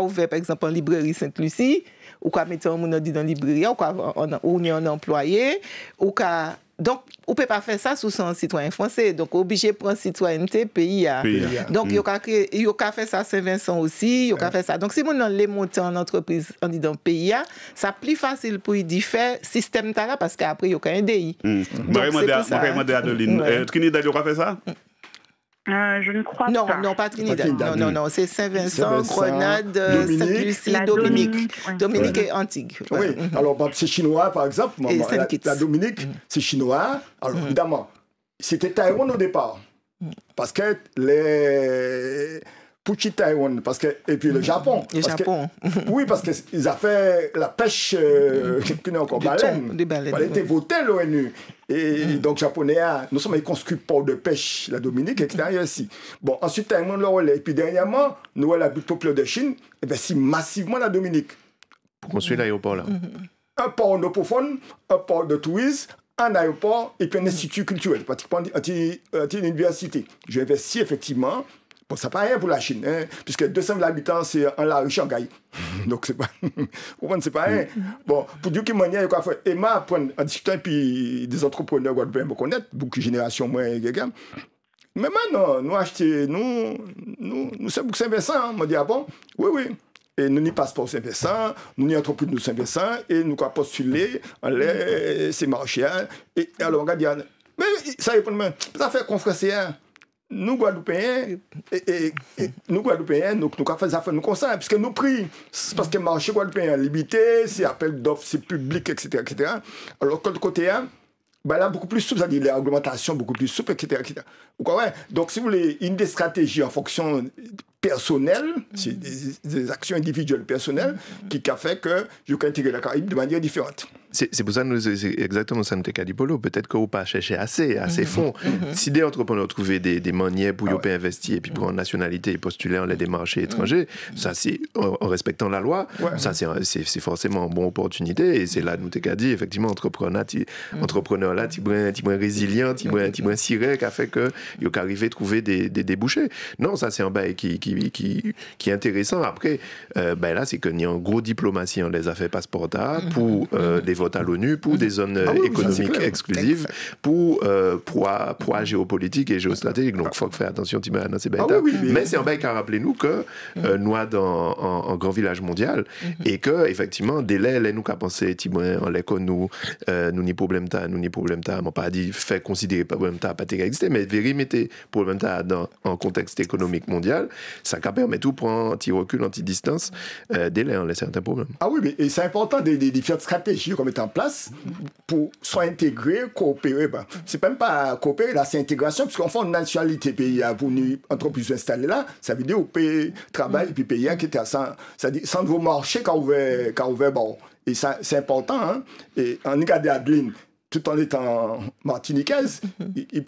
[SPEAKER 2] fait, par exemple, en librairie Sainte-Lucie, ou quand mettre un monde dans la librairie, ou quand on est un employé, ou quand... Donc, on ne peut pas faire ça sous son citoyen français. Donc, obligé de prendre citoyenneté pays. Donc, il y a fait ça à Saint-Vincent aussi. Il y a fait ça. Donc, si on les monter en entreprise dans le pays, c'est plus facile pour y faire système là parce qu'après, il y a un DI.
[SPEAKER 1] Je vais demander à Adeline. Trinidad, il y a fait ça?
[SPEAKER 5] Je ne crois pas.
[SPEAKER 2] Non, pas Trinidad. Non, c'est Saint-Vincent, Grenade, Sainte-Lucie, Dominique. Dominique et Antigua.
[SPEAKER 4] Oui, alors c'est chinois par exemple. La Dominique, c'est chinois. Alors évidemment, c'était Taïwan au départ. Parce que Puchi Taïwan, et puis le Japon. Oui, parce qu'ils ont fait la pêche qui n'est encore baleine. Elle était votée l'ONU. Et donc, Japonais, nous sommes conscrits port de pêche, la Dominique, extérieure ici. Bon, ensuite, Taïwan le relais. Et puis dernièrement, nous avons la butte populaire de Chine, et bien, c'est massivement la Dominique.
[SPEAKER 3] Pour construire l'aéroport là.
[SPEAKER 4] Un port en un port de tourisme, un aéroport et puis un institut culturel, pratiquement une université. J'ai investi effectivement. Bon, ça n'est pas rien pour la Chine, hein, puisque 200 000 habitants, c'est un large Shanghai. Donc, c'est pas, c'est pas rien. Bon, pour dire qu'il y a quoi faire. Et moi, en discutant, puis des entrepreneurs guadeloupéens me connaissent, beaucoup de générations moins, mais maintenant, nous sommes pour Saint-Vincent. On m'a dit, ah bon? Oui. Et nous n'y passons pas Saint-Vincent, nous n'y entreprise de Saint-Vincent, et nous avons postulé, c'est marché. Et alors, on va dire, mais ça fait confrère. Nous, Guadeloupéens, nous avons fait des affaires, nous conscients, puisque nous prix, parce que le marché guadeloupéen est limité, c'est appel d'offres, c'est public, etc. Alors que de côté, là, beaucoup plus souple, c'est-à-dire les réglementations beaucoup plus souples, etc. Donc, si vous voulez, une des stratégies en fonction personnelle, c'est des actions individuelles personnelles qui a fait que je peux intégrer la Caraïbe de manière différente.
[SPEAKER 3] C'est pour ça que c'est exactement ça, nous dit Polo. Peut-être qu'on n'a pas cherché assez fonds. Si des entrepreneurs trouvaient des manières pour investir et puis prendre nationalité et postuler en des marchés étrangers, ça c'est en respectant la loi, ça c'est forcément une bonne opportunité. Et c'est là nous t'ai dit effectivement entrepreneur là, tu es résilient, tu es siré qui a fait que il a arrivé à trouver des débouchés. Non, ça c'est un bail qui est intéressant. Après, là c'est qu'il y a une grosse diplomatie en les affaires passeports pour des vote à l'ONU, pour des zones économiques exclusives, pour poids géopolitique et géostratégique. Donc, il faut faire attention, dans ces bêtes. Mais c'est un bail qui a rappelé nous que nous sommes en grand village mondial et que, effectivement, dès là, nous avons pensé, en l'école, nous ni problème, on pas dit fait considérer problème, pas exister, mais vérifier problème dans un contexte économique mondial, ça permet tout prendre un petit recul, un petit distance, dès là, on a certains problèmes.
[SPEAKER 4] Ah oui, mais c'est important des différentes stratégies qu'on met en place pour soit intégrer, coopérer. C'est même pas coopérer, là, c'est intégration, puisqu'on fait une nationalité pays pour une entreprise installée là, ça veut dire au pays travail et puis pays qui était sans nouveau marché qu'a ouvert bon. Et ça, c'est important, hein. Et en regardant Adeline, tout en étant martiniquaise, il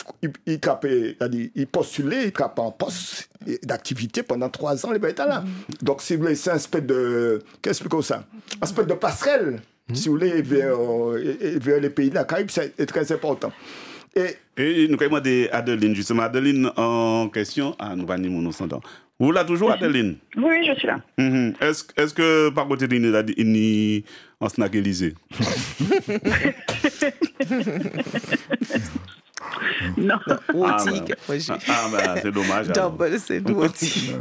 [SPEAKER 4] postulait, il trappait en poste d'activité pendant 3 ans, les bêtes là. Donc, si vous voulez, c'est un aspect de. Qu'est-ce que c'est ça? Un aspect de passerelle, si vous voulez, vers les pays de la Caraïbe, c'est très important.
[SPEAKER 1] Et nous avons demandé à Adeline, justement. Adeline, en question. Ah, nous allons nous entendre. Vous là toujours, Adeline?
[SPEAKER 5] Oui, je suis là.
[SPEAKER 1] Est-ce que, par côté de il y a un snack Élysée?
[SPEAKER 5] Non.
[SPEAKER 2] Rôti.
[SPEAKER 1] Ben, c'est dommage.
[SPEAKER 2] Double, c'est rôti.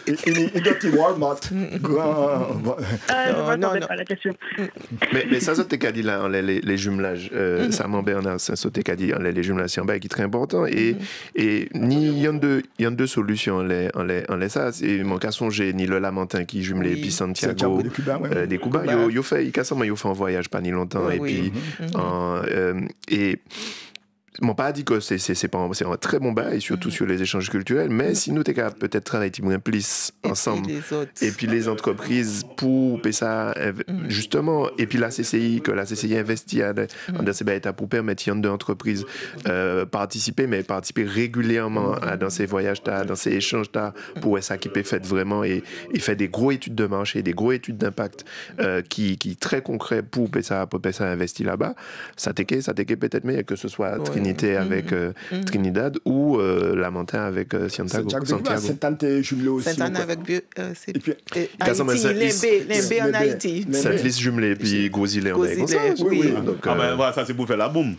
[SPEAKER 4] Il doit y Walmart. Grand.
[SPEAKER 5] Je ne pas la question.
[SPEAKER 3] Mais ça, c'est ce dit là, les jumelages. Saman Bernard, c'est ce que dit les jumelages, c'est un bail qui est très important. Et il y a deux solutions en les ça. C'est mon cas songer, ni le Lamentin qui jumelé, puis Santiago des Cuba. Il a fait un voyage pas ni longtemps. Et puis, et mon pas dit que c'est un très bon bail, surtout sur les échanges culturels, mais si nous t'es capable peut-être travailler plus ensemble, et puis les entreprises pour ça, justement, et puis la CCI investit dans ces bails pour permettre à d'entreprises participer régulièrement dans ces voyages, dans ces échanges pour s'équiper fait vraiment et fait des gros études de marché, des gros études d'impact qui très concret pour ça investir là-bas. Ça t'est peut-être meilleur que ce soit Trinité avec Trinidad ou Lamentin avec Santiago.
[SPEAKER 4] Saint-Anne jumelé aussi.
[SPEAKER 2] Saint-Anne avec
[SPEAKER 4] Haïti,
[SPEAKER 2] Limbé en Haïti.
[SPEAKER 3] Sainte-Lys jumelé puis Gros-Îlet en Haïti.
[SPEAKER 2] Oui.
[SPEAKER 3] Donc,
[SPEAKER 1] ça c'est pour faire la boum.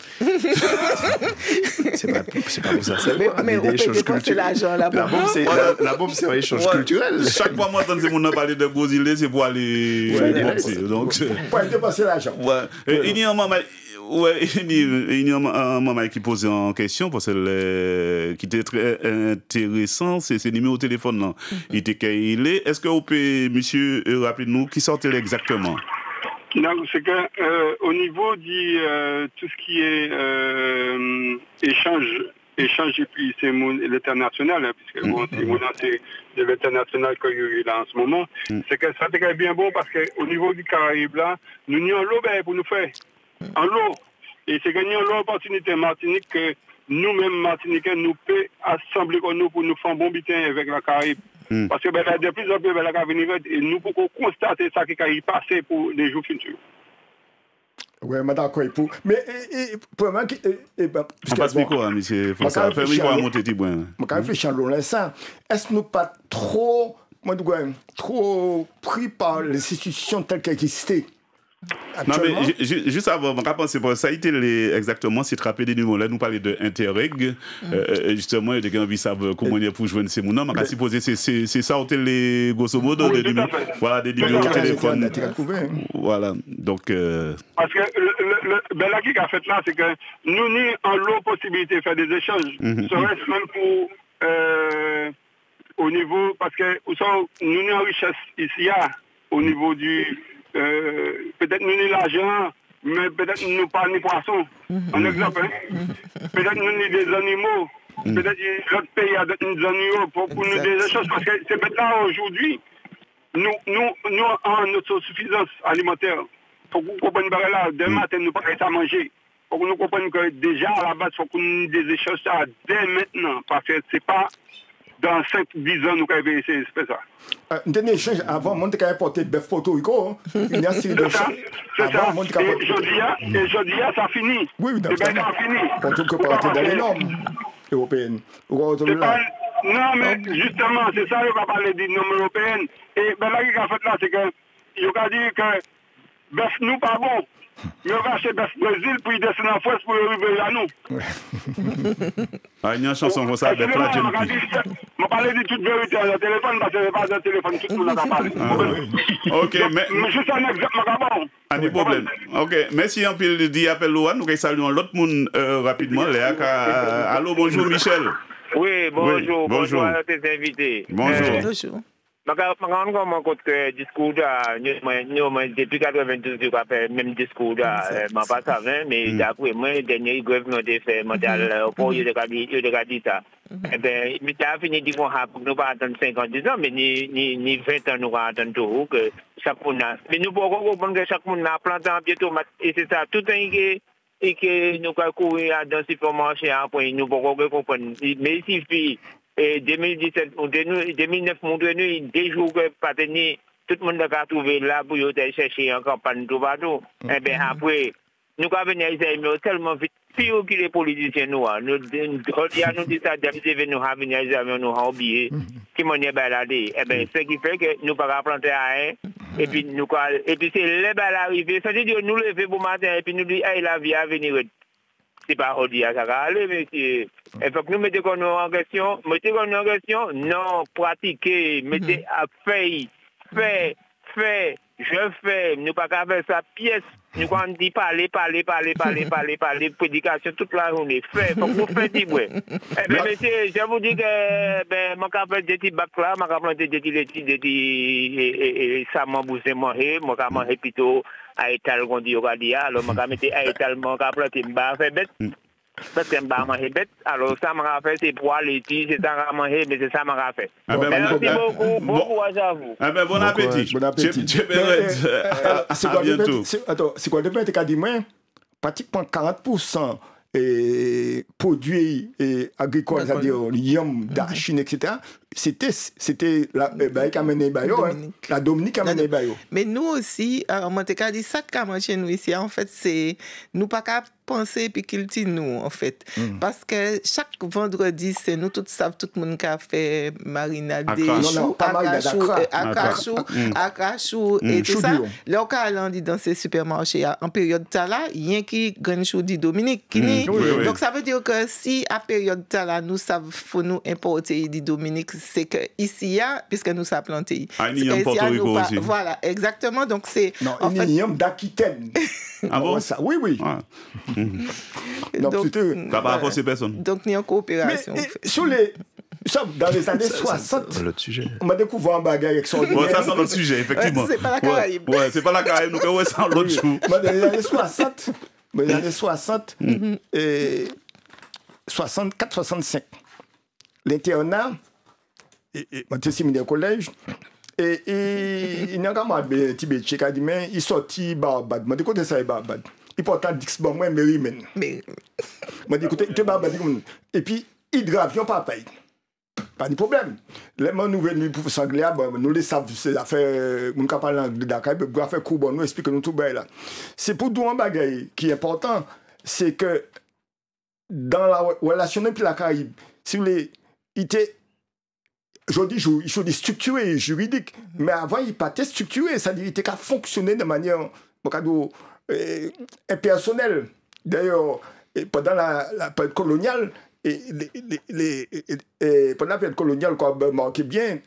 [SPEAKER 3] C'est pas pour ça.
[SPEAKER 2] Mais on peut dépenser l'argent là-bas.
[SPEAKER 3] La bombe, c'est un échange culturel.
[SPEAKER 1] Chaque fois, moi, quand on parle de Gros-Îlet, c'est pour aller. Donc,
[SPEAKER 4] pour aller dépenser l'argent.
[SPEAKER 1] Il y a un moment. Il y a un moment qui pose en question parce que qui était très intéressant, c'est le numéro de téléphone là. Il était est-ce que vous pouvez, monsieur, rappeler-nous qui sortait exactement?
[SPEAKER 8] Non, c'est que au niveau de tout ce qui est échange et puis c'est l'international, puisque c'est de l'international qu'il y a eu là en ce moment, c'est que ça c'est bien bon parce qu'au niveau du Caraïbe là, nous n'y avons l'eau pour nous faire. En l'eau. Et c'est gagner l'opportunité Martinique que nous-mêmes, Martiniquais, nous pouvons assembler pour nous faire un bon butin avec la Caraïbe. Parce que de plus en plus, la Caraïbe, et nous pouvons constater ça qui va y passer pour les jours futurs.
[SPEAKER 4] Oui, mais d'accord. Mais, pour moi,
[SPEAKER 1] on passe micro, hein, monsieur François. Fais-moi à monter petit point.
[SPEAKER 4] Je réfléchis à l'instant. Est-ce que nous pas trop pris par les institutions telles qu'elles existaient?
[SPEAKER 1] Non, mais juste avant, je pense que ça a été exactement, c'est trapé des numéros. Là, nous parlons de Interreg. Justement, il y a des gens qui savent comment on pour joindre ces mots-là. Mais supposer c'est ça, les grosso modo, des numéros. Voilà, des numéros de téléphone. Voilà, donc.
[SPEAKER 8] Parce que la qui a fait là, c'est que nous avons l'autre possibilité de faire des échanges. Serait-ce même pour. Au niveau. Parce que nous avons une richesse ici, au niveau du. Peut-être nous avons l'argent, mais peut-être nous pas ni poissons. En exemple, peut-être nous avons des animaux, peut-être l'autre pays a des animaux pour nous des choses, parce que c'est maintenant aujourd'hui, nous avons notre suffisance alimentaire. Pour que vous compreniez là, demain matin, nous n'avons pas à manger. Pour que nous comprenions que déjà à la base, il faut que nous ayons des échanges dès maintenant, parce que ce n'est pas dans 5-10 ans, nous avons essayé de faire ça.
[SPEAKER 4] Un dernier échange avant, on a porté des photos. Il y a une série de choses.
[SPEAKER 8] C'est ça. Et je dis, ça finit.
[SPEAKER 4] Oui,
[SPEAKER 8] ça finit.
[SPEAKER 4] Pour tout que porter dans les normes européennes.
[SPEAKER 8] Non, mais justement, c'est ça qu'on va parler des normes européennes. Et là, ce qu'il a fait là, c'est que il a dit que bœuf nous pas bon. Mais on va acheter bœuf Brésil pour y descendre en France pour arriver à nous.
[SPEAKER 1] Il y a une chanson comme ça, bœuf là, je
[SPEAKER 8] ne parle de toute vérité dans le téléphone parce que ce n'est pas dans le téléphone, tout le monde a parlé.
[SPEAKER 1] Ok, mais.
[SPEAKER 8] Juste un exemple, bon.
[SPEAKER 1] Pas de problème. Ok, merci en pile dit appel Louane. Nous saluons l'autre monde rapidement. Allô, bonjour Michel.
[SPEAKER 9] Oui, bonjour. Bonjour à tes invités.
[SPEAKER 1] Bonjour.
[SPEAKER 9] Je me rends compte que le discours, depuis 92, je fait le même discours, je ne pas ça, mais d'après moi, le dernier grève nous a fait, pour il a dit ça. Eh bien, il a fini de dire qu'on ne pas attendre 50 ans, mais ni 20 ans, nous va attendre tout, que chaque monde a. Mais nous pouvons comprendre que chaque monde a planté un pied tomate, et c'est ça, tout un et que nous avons couru dans le supermarché, après, nous pouvons comprendre. Mais il suffit. Et 2017, 2009, nous avons des jours que pas tenir, tout le monde a trouvé là pour chercher en campagne tout partout. Et bien après, nous avons venu tellement vite, pire que les politiciens nous. Nous disons ça, nous avons venu nous avons oublié, qui m'ont baladé. Et bien, ce qui fait que nous ne pouvons pas planter à rien. Et puis, c'est les balles arrivées. Ça veut dire nous lever pour matin et puis nous disons, la vie à venir. c'est pas aujourd'hui à ça va aller, monsieur. Il faut que nous mettions en question, non, pratiquer, mettez à faire, je fais, nous pas qu'à faire sa pièce, nous quand on dit parler, prédication toute la journée, fait, faut que nous fassions du bruit. Eh bien, monsieur, je vous dis que, ben, mon cap des petits bacs là, mon cap planter des petits, ça m'a bousé manger, mon cap manger plutôt à étal, on dit, alors mon cap mettre à étal, mon cap planter, m'ba fait bête. Parce que m'ba manger bête, alors ça m'a fait, c'est pour aller, c'est ça m'a manger, mais c'est ça m'a fait. Merci beaucoup, bon courage à vous.
[SPEAKER 1] Ah ben, bon appétit.
[SPEAKER 4] Bon appétit.
[SPEAKER 1] À bientôt.
[SPEAKER 4] Attends, c'est quoi, depuis que dit moi, pratiquement 40% et produits agricoles, c'est-à-dire yam, Chine, etc., c'était la Dominique a mené Bayo.
[SPEAKER 2] Mais nous aussi, on t'a dit ça que chez nous ici, en fait, c'est nous pas qu'à penser puis qu'il dit nous, en fait. Parce que chaque vendredi, c'est nous tous savent, tout le monde qui a fait marinade des choux, akachou et tout ça. Local, on dit dans ces supermarchés, en période là, il y a qui gagne chou dit Dominique. Donc ça veut dire que si à période là, nous savons, faut nous importer dit Dominique, c'est que ici, puisque nous sommes plantés.
[SPEAKER 1] Il y a Porto Rico aussi.
[SPEAKER 2] Voilà, exactement. Donc c'est.
[SPEAKER 4] Non, il y a d'Aquitaine.
[SPEAKER 1] Ah bon?
[SPEAKER 4] Ça, oui.
[SPEAKER 1] Ah.
[SPEAKER 4] Donc,
[SPEAKER 1] ça va forcer personne.
[SPEAKER 2] Donc, il y a une coopération.
[SPEAKER 4] Dans les années 60, on m'a découvert un bagage avec son.
[SPEAKER 1] Bon, ça, c'est notre sujet, effectivement.
[SPEAKER 2] C'est pas la Caraïbe.
[SPEAKER 1] Ouais, c'est pas la Caraïbe, nous pouvons sans l'autre chou.
[SPEAKER 4] Dans les années 60, et 64-65, l'internat, mon séminaire au collège, et il n'y a pas de Tibet, qui a dit, mais il sortit Barbade. Je dis, écoutez ça, Barbade. Il porte un Dix, bon, moi, Mérimène. Je dis, écoutez, il Barbade. Et puis, hydravion, pas paye. Pas de problème. Les gens nous venus pour s'angler, nous les savons, c'est affaire, nous parlons anglais d'accord, nous avons fait cours, nous expliquons nous tout là. C'est pour nous un bagage qui est important, c'est que dans la relation avec la Caraïbe, si vous voulez, il était aujourd'hui, il faut des structurés juridiques, mais avant, il n'était pas structuré, c'est-à-dire qu'il était qu'à fonctionner de manière impersonnelle. D'ailleurs, pendant la période coloniale, pendant la période coloniale, quoi, marquait bien,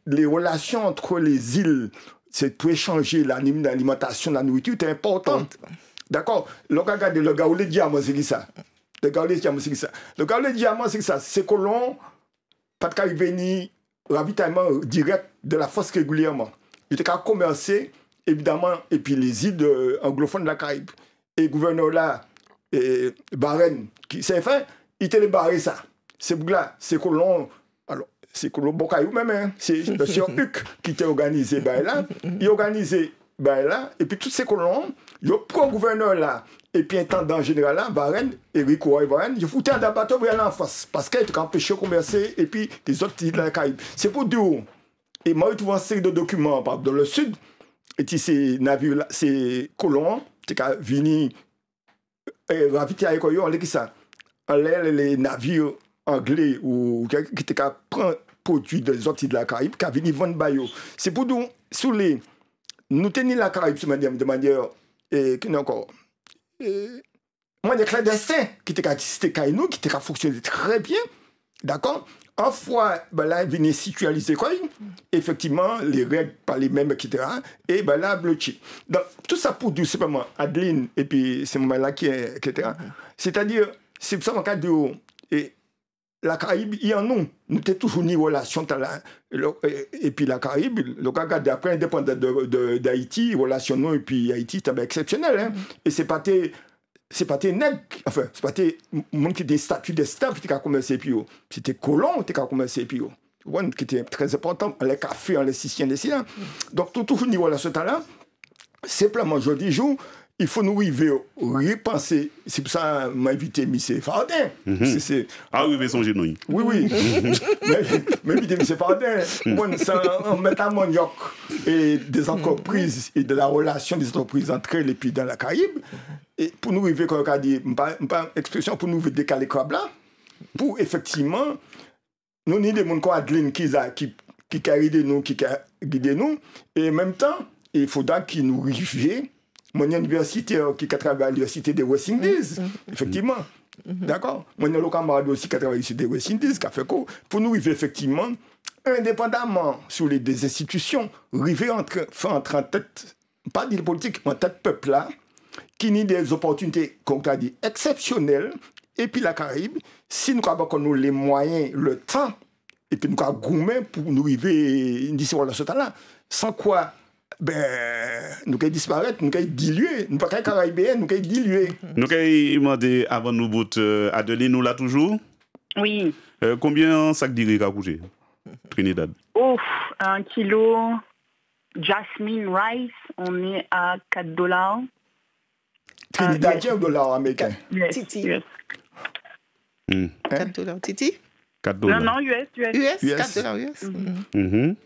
[SPEAKER 4] les relations entre les îles, c'est pour échanger l'alimentation, la nourriture, c'est important. D'accord? Le gaoulé diamant, c'est qui ça? Le gaoulé diamant, c'est qui ça? Le gaoulé diamant, c'est qui ça? C'est colon. Pas de venir ravitaillement direct de la force régulièrement. Il était qu'à commercer, évidemment, et puis les îles anglophones de la Caraïbe. Et le gouverneur là, Barren, qui s'est fait, il était barré ça. C'est là, c'est colon. Alors, c'est colon Bocayou même, hein. C'est le sieur Huc qui était organisé, là. Il organisé, là. Et puis tous ces colons, il y a un gouverneur là. Et puis, intendant général là, Barren, Eric Roy Barren, il foutait un bateau pour aller en face. Parce qu'il était empêché de commercer, et puis les autres îles de la Caraïbe. C'est pour dire. Et moi, je trouve une série de documents, par exemple, dans le sud, et ces navires, ces colons, qui sont venus ravitailler avec ça. Les navires anglais ou qui étaient prendre produits des autres îles de la Caraïbe, qui viennent vendre bayo. C'est pour nous, sous les. Nous tenons la Caraïbe de manière. Qui n'est encore. Moi, il y a un destin qui était fonctionné très bien. D'accord? En fois, là, il venait situaliser quoi? Effectivement, les règles par les mêmes, etc. Et là, bloqué. Donc, tout ça pour dire simplement, Adeline, et puis c'est moment-là qui est, etc. C'est-à-dire, c'est pour ça qu'en cas de. Et la Caraïbe, il y en a nous. Nous avons toujours une relation. Et puis la Caraïbe, le cas d'après, indépendant d'Haïti, relation nous et puis Haïti, c'était exceptionnel. Hein? Et c'est pas tes nègres, enfin, c'est pas tes gens qui ont des statuts d'esclaves qui ont commencé puis c'était colons qui ont commencé puis qui était très important, les cafés, les Siciens, les Siciens. Donc, toujours une relation là. Simplement, aujourd'hui, il faut nous repenser. C'est pour ça que m'a invité M. Fardin.
[SPEAKER 1] Ah oui, mais son génouille.
[SPEAKER 4] Oui. Mais invité M. Fardin. On met un manioc et des entreprises et de la relation des entreprises entre elles et puis dans la Caraïbe. Et pour nous arriver, comme on a dit, pas expression, pour nous décaler comme là, pour effectivement, nous avons des gens comme Adeline qui guident nous, et en même temps, il faudra qu'ils nous arrivent Mon université qui a travaillé à l'université des West Indies, effectivement. D'accord. Mon camarade aussi qui a travaillé à l'université des West Indies, qui a fait quoi? Pour nous arriver effectivement, indépendamment sur les des institutions, arriver faire entrer en tête, pas dire politique, en tête peuple là, qui n'a des opportunités, comme tu as dit, exceptionnelles, et puis la Caraïbe, si nous avons les moyens, le temps, et puis nous avons gourmet pour nous arriver d'ici à ce temps-là, sans quoi, nous allons disparaître, nous allons diluer, nous ne pouvons pas Caraïbéens, nous allons diluer.
[SPEAKER 1] Nous allons demander avant nous bout Adeline, nous là toujours?
[SPEAKER 5] Oui.
[SPEAKER 1] Combien sac d'iric a coûté, Trinidad?
[SPEAKER 5] Ouf, 1 kilo Jasmine Rice, on est à $4.
[SPEAKER 4] Trinidadien ou dollar américain?
[SPEAKER 2] Titi.
[SPEAKER 5] US.
[SPEAKER 2] $4. Titi?
[SPEAKER 1] $4.
[SPEAKER 5] Non, US.
[SPEAKER 2] US, $4 US.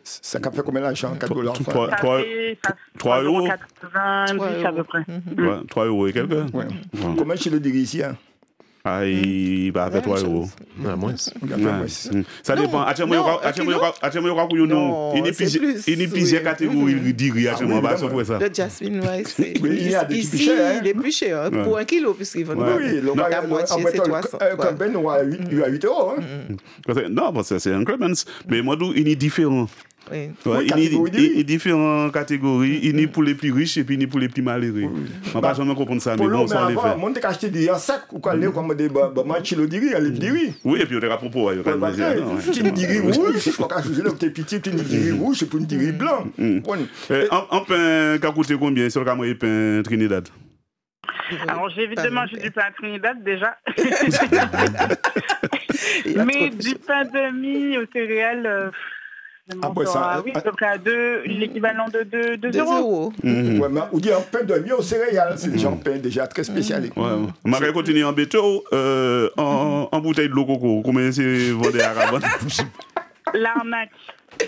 [SPEAKER 4] Ça fait combien d'argent? $4.
[SPEAKER 1] 3 euros.
[SPEAKER 5] 90 à peu près.
[SPEAKER 1] 3 euros et quelques.
[SPEAKER 4] Comment je le dirais ici?
[SPEAKER 1] Ah, il va faire 3 euros.
[SPEAKER 3] Moins.
[SPEAKER 1] Ça dépend. Il y a plusieurs catégories d'iric.
[SPEAKER 2] Le Jasmine Rice, ici, il est plus cher. Pour 1 kilo, puisqu'ils vont la moitié, c'est 300.
[SPEAKER 4] Ben, il y a 8 euros.
[SPEAKER 1] Non, parce que c'est un Clemens. Mais moi, il est différent.
[SPEAKER 2] Oui.
[SPEAKER 1] Il y a différentes catégories. Il y a pour les plus riches et puis il y a pour les plus malheureux. Je ne vais pas jamais comprendre ça, mais bon, ça en effet.
[SPEAKER 4] Moi, je acheté des sacs ou quoi, comme des matchs diri, un livre diri.
[SPEAKER 1] Oui, et puis on est à propos.
[SPEAKER 4] Tu me diri rouge, je crois que tu es petit, tu me diri rouge, c'est pour une diri blanc.
[SPEAKER 1] Un pain qui a coûté combien sur le caméra pain Trinidad?
[SPEAKER 5] Alors, j'ai évidemment du pain à Trinidad déjà. Mais du pain de mie aux céréales. Oui, à peu près à l'équivalent de 2 euros.
[SPEAKER 4] Ouais, mais on dit un pain de mie aux céréales, c'est déjà un pain déjà très spécial.
[SPEAKER 1] Je vais continuer en béto, en bouteille de l'eau coco. Combien c'est vendu à Rabat?
[SPEAKER 5] L'arnaque,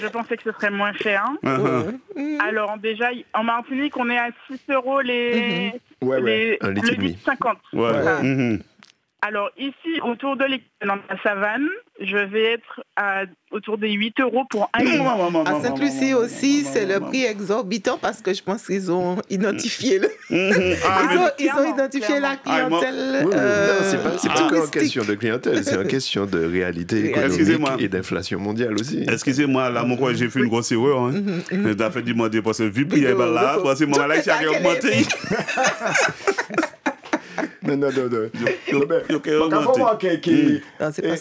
[SPEAKER 5] je pensais que ce serait moins cher. Alors déjà, en Martinique, on est à 6 euros le litre 50. Alors ici, autour de l'équivalent de la savane, je vais être autour des 8 euros pour 1 kilo.
[SPEAKER 2] À Sainte-Lucie aussi, c'est le prix exorbitant parce que je pense qu'ils ont identifié ils ont identifié la clientèle.
[SPEAKER 3] C'est pas qu'une question de clientèle, c'est une question de réalité économique et d'inflation mondiale aussi.
[SPEAKER 1] Excusez-moi, là, moi, j'ai fait une grosse erreur. J'ai fait demander parce que vu que là, parce que moi, là, il a augmenté.
[SPEAKER 4] Non.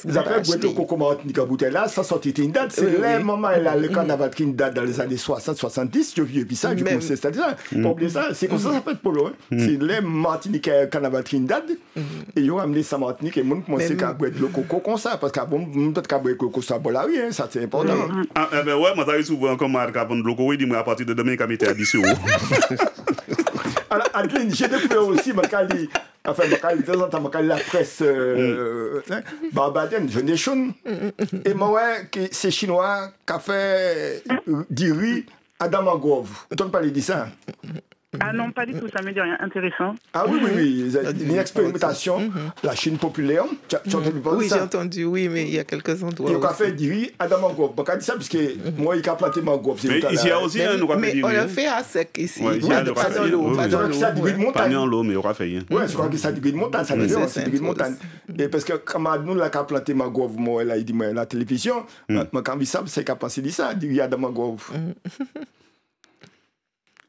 [SPEAKER 4] Ils avaient boité au coco Martinique à bouteille là, ça sortit une date. C'est les moments là, le carnaval qui date dans les années 60-70, je vieux, puis ça, du coup, c'est ça. Pas oublier ça, c'est comme ça fait pour l'eau. C'est les Martinique carnaval Trinidad, et ils ont amené ça Martinique, et ils ont commencé à boire le coco comme ça, parce qu'avant, peut-être qu'à boire le coco, ça, là, oui, ça, c'est important.
[SPEAKER 1] Ah, ben ouais, moi, j'arrive souvent comme à vendre le coco, il dit, moi, à partir de demain, quand il à 10 euros.
[SPEAKER 4] Alors, Adeline, j'ai découvert aussi, enfin, de temps en temps, la presse barbadienne, je n'ai chun. Et moi, c'est chinois qui a fait du riz à Damangove. Tu as parlé de ça?
[SPEAKER 5] Ah non, pas du tout, ça me dit rien. Intéressant.
[SPEAKER 4] Ah oui. Une expérimentation, la Chine populaire. Tu as entendu parler de ça?
[SPEAKER 2] Oui, j'ai entendu, oui, mais il y a quelques endroits.
[SPEAKER 4] Il a fait du riz à Damangove. Je ne dis ça parce que moi, il a planté Mangove.
[SPEAKER 1] Mais ici, il y a aussi un nous
[SPEAKER 2] mais on le fait à sec ici.
[SPEAKER 1] Pas
[SPEAKER 2] dans l'eau.
[SPEAKER 4] Pas
[SPEAKER 1] dans l'eau, mais on va faire.
[SPEAKER 4] Oui, je crois que ça du riz de montagne. Ça veut dire c'est du riz de montagne. Et parce que quand nous, là, a planté Mangove, moi, là, il dit, moi, la télévision, quand il savent, c'est qu'il a pensé de ça, du riz à Damangove.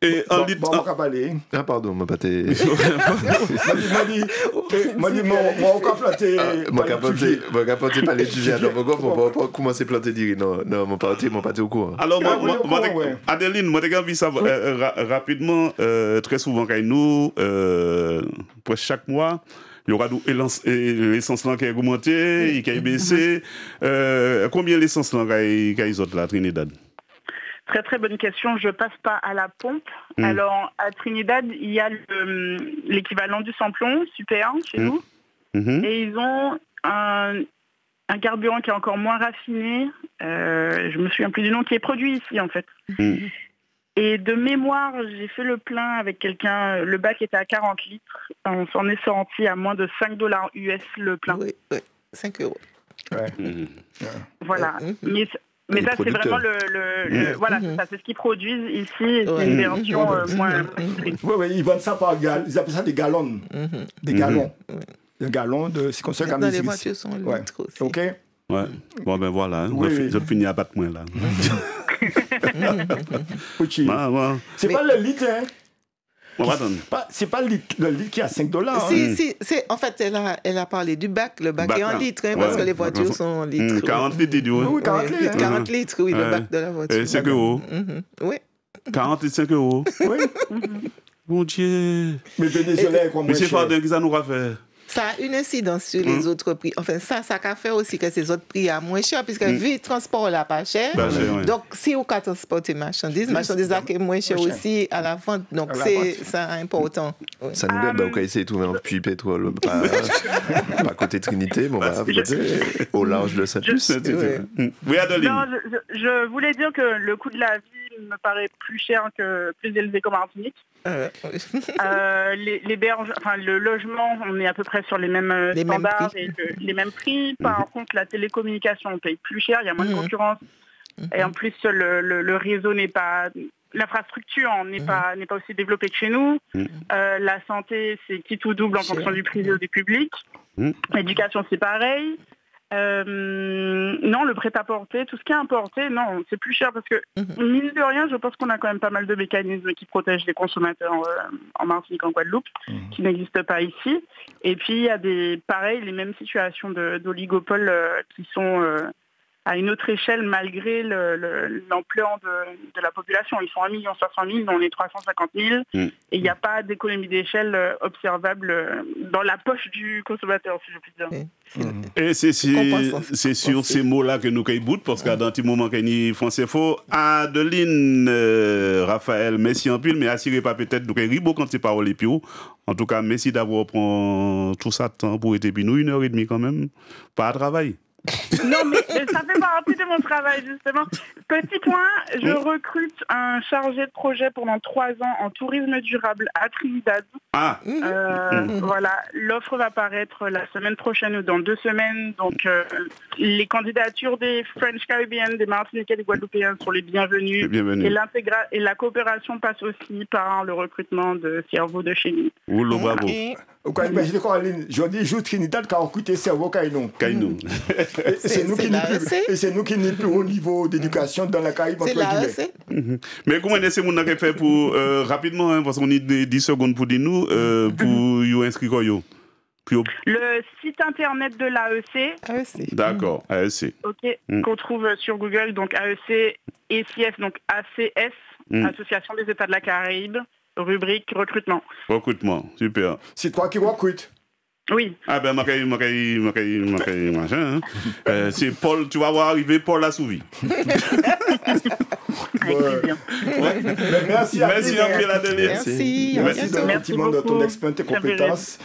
[SPEAKER 1] Et
[SPEAKER 4] on dit
[SPEAKER 3] ah pardon, moi pas t'es.
[SPEAKER 4] Moi on va planter.
[SPEAKER 3] Moi planter pas les sujets à Damangove pour commencer à planter dire non mon pas au courant.
[SPEAKER 1] Alors Adeline, moi j'ai envie ça rapidement très souvent quand nous pour chaque mois il y aura l'essence là qui a augmenté, qui a baissé. Combien l'essence là qui a autres là Trinidad?
[SPEAKER 5] Très très bonne question. Je passe pas à la pompe. Alors à Trinidad, il y a l'équivalent du samplon, super chez nous, et ils ont un carburant qui est encore moins raffiné. Je me souviens plus du nom, qui est produit ici en fait. Et de mémoire, j'ai fait le plein avec quelqu'un. Le bac était à 40 litres. On s'en est sorti à moins de $5 US le plein.
[SPEAKER 2] Oui, 5 euros.
[SPEAKER 4] Ouais.
[SPEAKER 5] Voilà. Mais Mais ça, c'est vraiment voilà, c'est ce qu'ils produisent ici. C'est une version moins stricte.
[SPEAKER 4] Oui, ils vendent ça par gallons. Ils appellent ça des gallons. Des gallons. Des gallons de ce qu'on sait comme
[SPEAKER 2] les voitures sont litres aussi.
[SPEAKER 4] OK.
[SPEAKER 1] Ouais. Bon, ben voilà. Je finis à battre moins là.
[SPEAKER 4] C'est pas le litre, hein?
[SPEAKER 1] C'est
[SPEAKER 4] pas le litre qui est à $5.
[SPEAKER 2] Si, en fait, elle a parlé du bac. Le bac est en litres, parce que les voitures sont en litres.
[SPEAKER 1] 40 litres,
[SPEAKER 4] oui, 40 litres.
[SPEAKER 2] 40 litres, oui, le bac de la voiture.
[SPEAKER 1] Et 5 euros.
[SPEAKER 2] Oui.
[SPEAKER 1] 45 euros.
[SPEAKER 4] Oui.
[SPEAKER 1] Mon Dieu.
[SPEAKER 4] Mais Venezuela est quoi moins cher?
[SPEAKER 1] Monsieur Fardin, qu'est-ce que ça nous va faire?
[SPEAKER 2] Ça a une incidence sur les autres prix. Enfin, ça a fait aussi que ces autres prix sont moins chers, puisque vu le transport là pas cher, donc si on transporte marchandises là qui est moins cher aussi à la vente. Donc c'est important.
[SPEAKER 3] Ça nous donne, on va essayer de trouver un puits pétrole, pas côté Trinité, mais on va au large de Saint-Plus.
[SPEAKER 1] Oui, Adeline.
[SPEAKER 5] Non, je voulais dire que le coût de la vie me paraît plus élevé qu'en Martinique. Le logement, on est à peu près sur les mêmes standards et les mêmes prix. Par contre, la télécommunication, on paye plus cher, il y a moins de concurrence. Et en plus, le réseau n'est pas... L'infrastructure n'est pas aussi développée que chez nous. La santé, c'est qui tout double en fonction du privé ou du public. L'éducation, c'est pareil. Non, le prêt-à-porter, tout ce qui est importé, non, c'est plus cher parce que, mine de rien, je pense qu'on a quand même pas mal de mécanismes qui protègent les consommateurs en Martinique, en Guadeloupe, qui n'existent pas ici. Et puis, il y a les mêmes situations d'oligopole qui sont à une autre échelle malgré l'ampleur de la population. Ils sont 1 500 000, on est 350 000, et il n'y a pas d'économie d'échelle observable dans la poche du consommateur, si je puis dire.
[SPEAKER 1] Et c'est sur ces mots-là que nous caillons parce qu'à dans un petit moment qu'il y a français faux, Adeline, Raphaël, merci en pile, mais assurez pas peut-être, nous caillons quand c'est parole et puis en tout cas, merci d'avoir pris tout ça de temps pour être puis nous 1h30 quand même, pas à travail.
[SPEAKER 5] Non, mais ça fait partie de mon travail, justement. Petit point, je recrute un chargé de projet pendant 3 ans en tourisme durable à Trinidad. Voilà, l'offre va paraître la semaine prochaine ou dans 2 semaines. Donc, les candidatures des French Caribbean, des Martiniquais, des Guadeloupéens sont les bienvenus. Et la coopération passe aussi par le recrutement de cerveaux de chez nous.
[SPEAKER 1] Oula, bravo.
[SPEAKER 4] Vous pouvez imaginer quoi, Aline? Je dis, joue Trinidad qui a recruté cerveau Kainou. C'est nous qui n'est plus au niveau d'éducation dans la Caraïbe.
[SPEAKER 2] C'est l'AEC.
[SPEAKER 1] Mais comment est-ce que vous avez fait pour, rapidement, parce qu'on a 10 secondes pour dire nous, pour vous inscrire quoi?
[SPEAKER 5] Le site internet de l'AEC.
[SPEAKER 1] D'accord, AEC.
[SPEAKER 5] Ok, qu'on trouve sur Google, donc AEC, ECF, donc ACS, Association des États de la Caraïbe, rubrique recrutement.
[SPEAKER 1] Recrutement, super.
[SPEAKER 4] C'est toi qui recrutes?
[SPEAKER 5] Oui.
[SPEAKER 1] Ah ben, machin. C'est Paul, tu vas voir arriver Paul Assouvi.
[SPEAKER 4] Merci
[SPEAKER 1] un peu, Adeline.
[SPEAKER 4] Merci de ton expérience et compétences.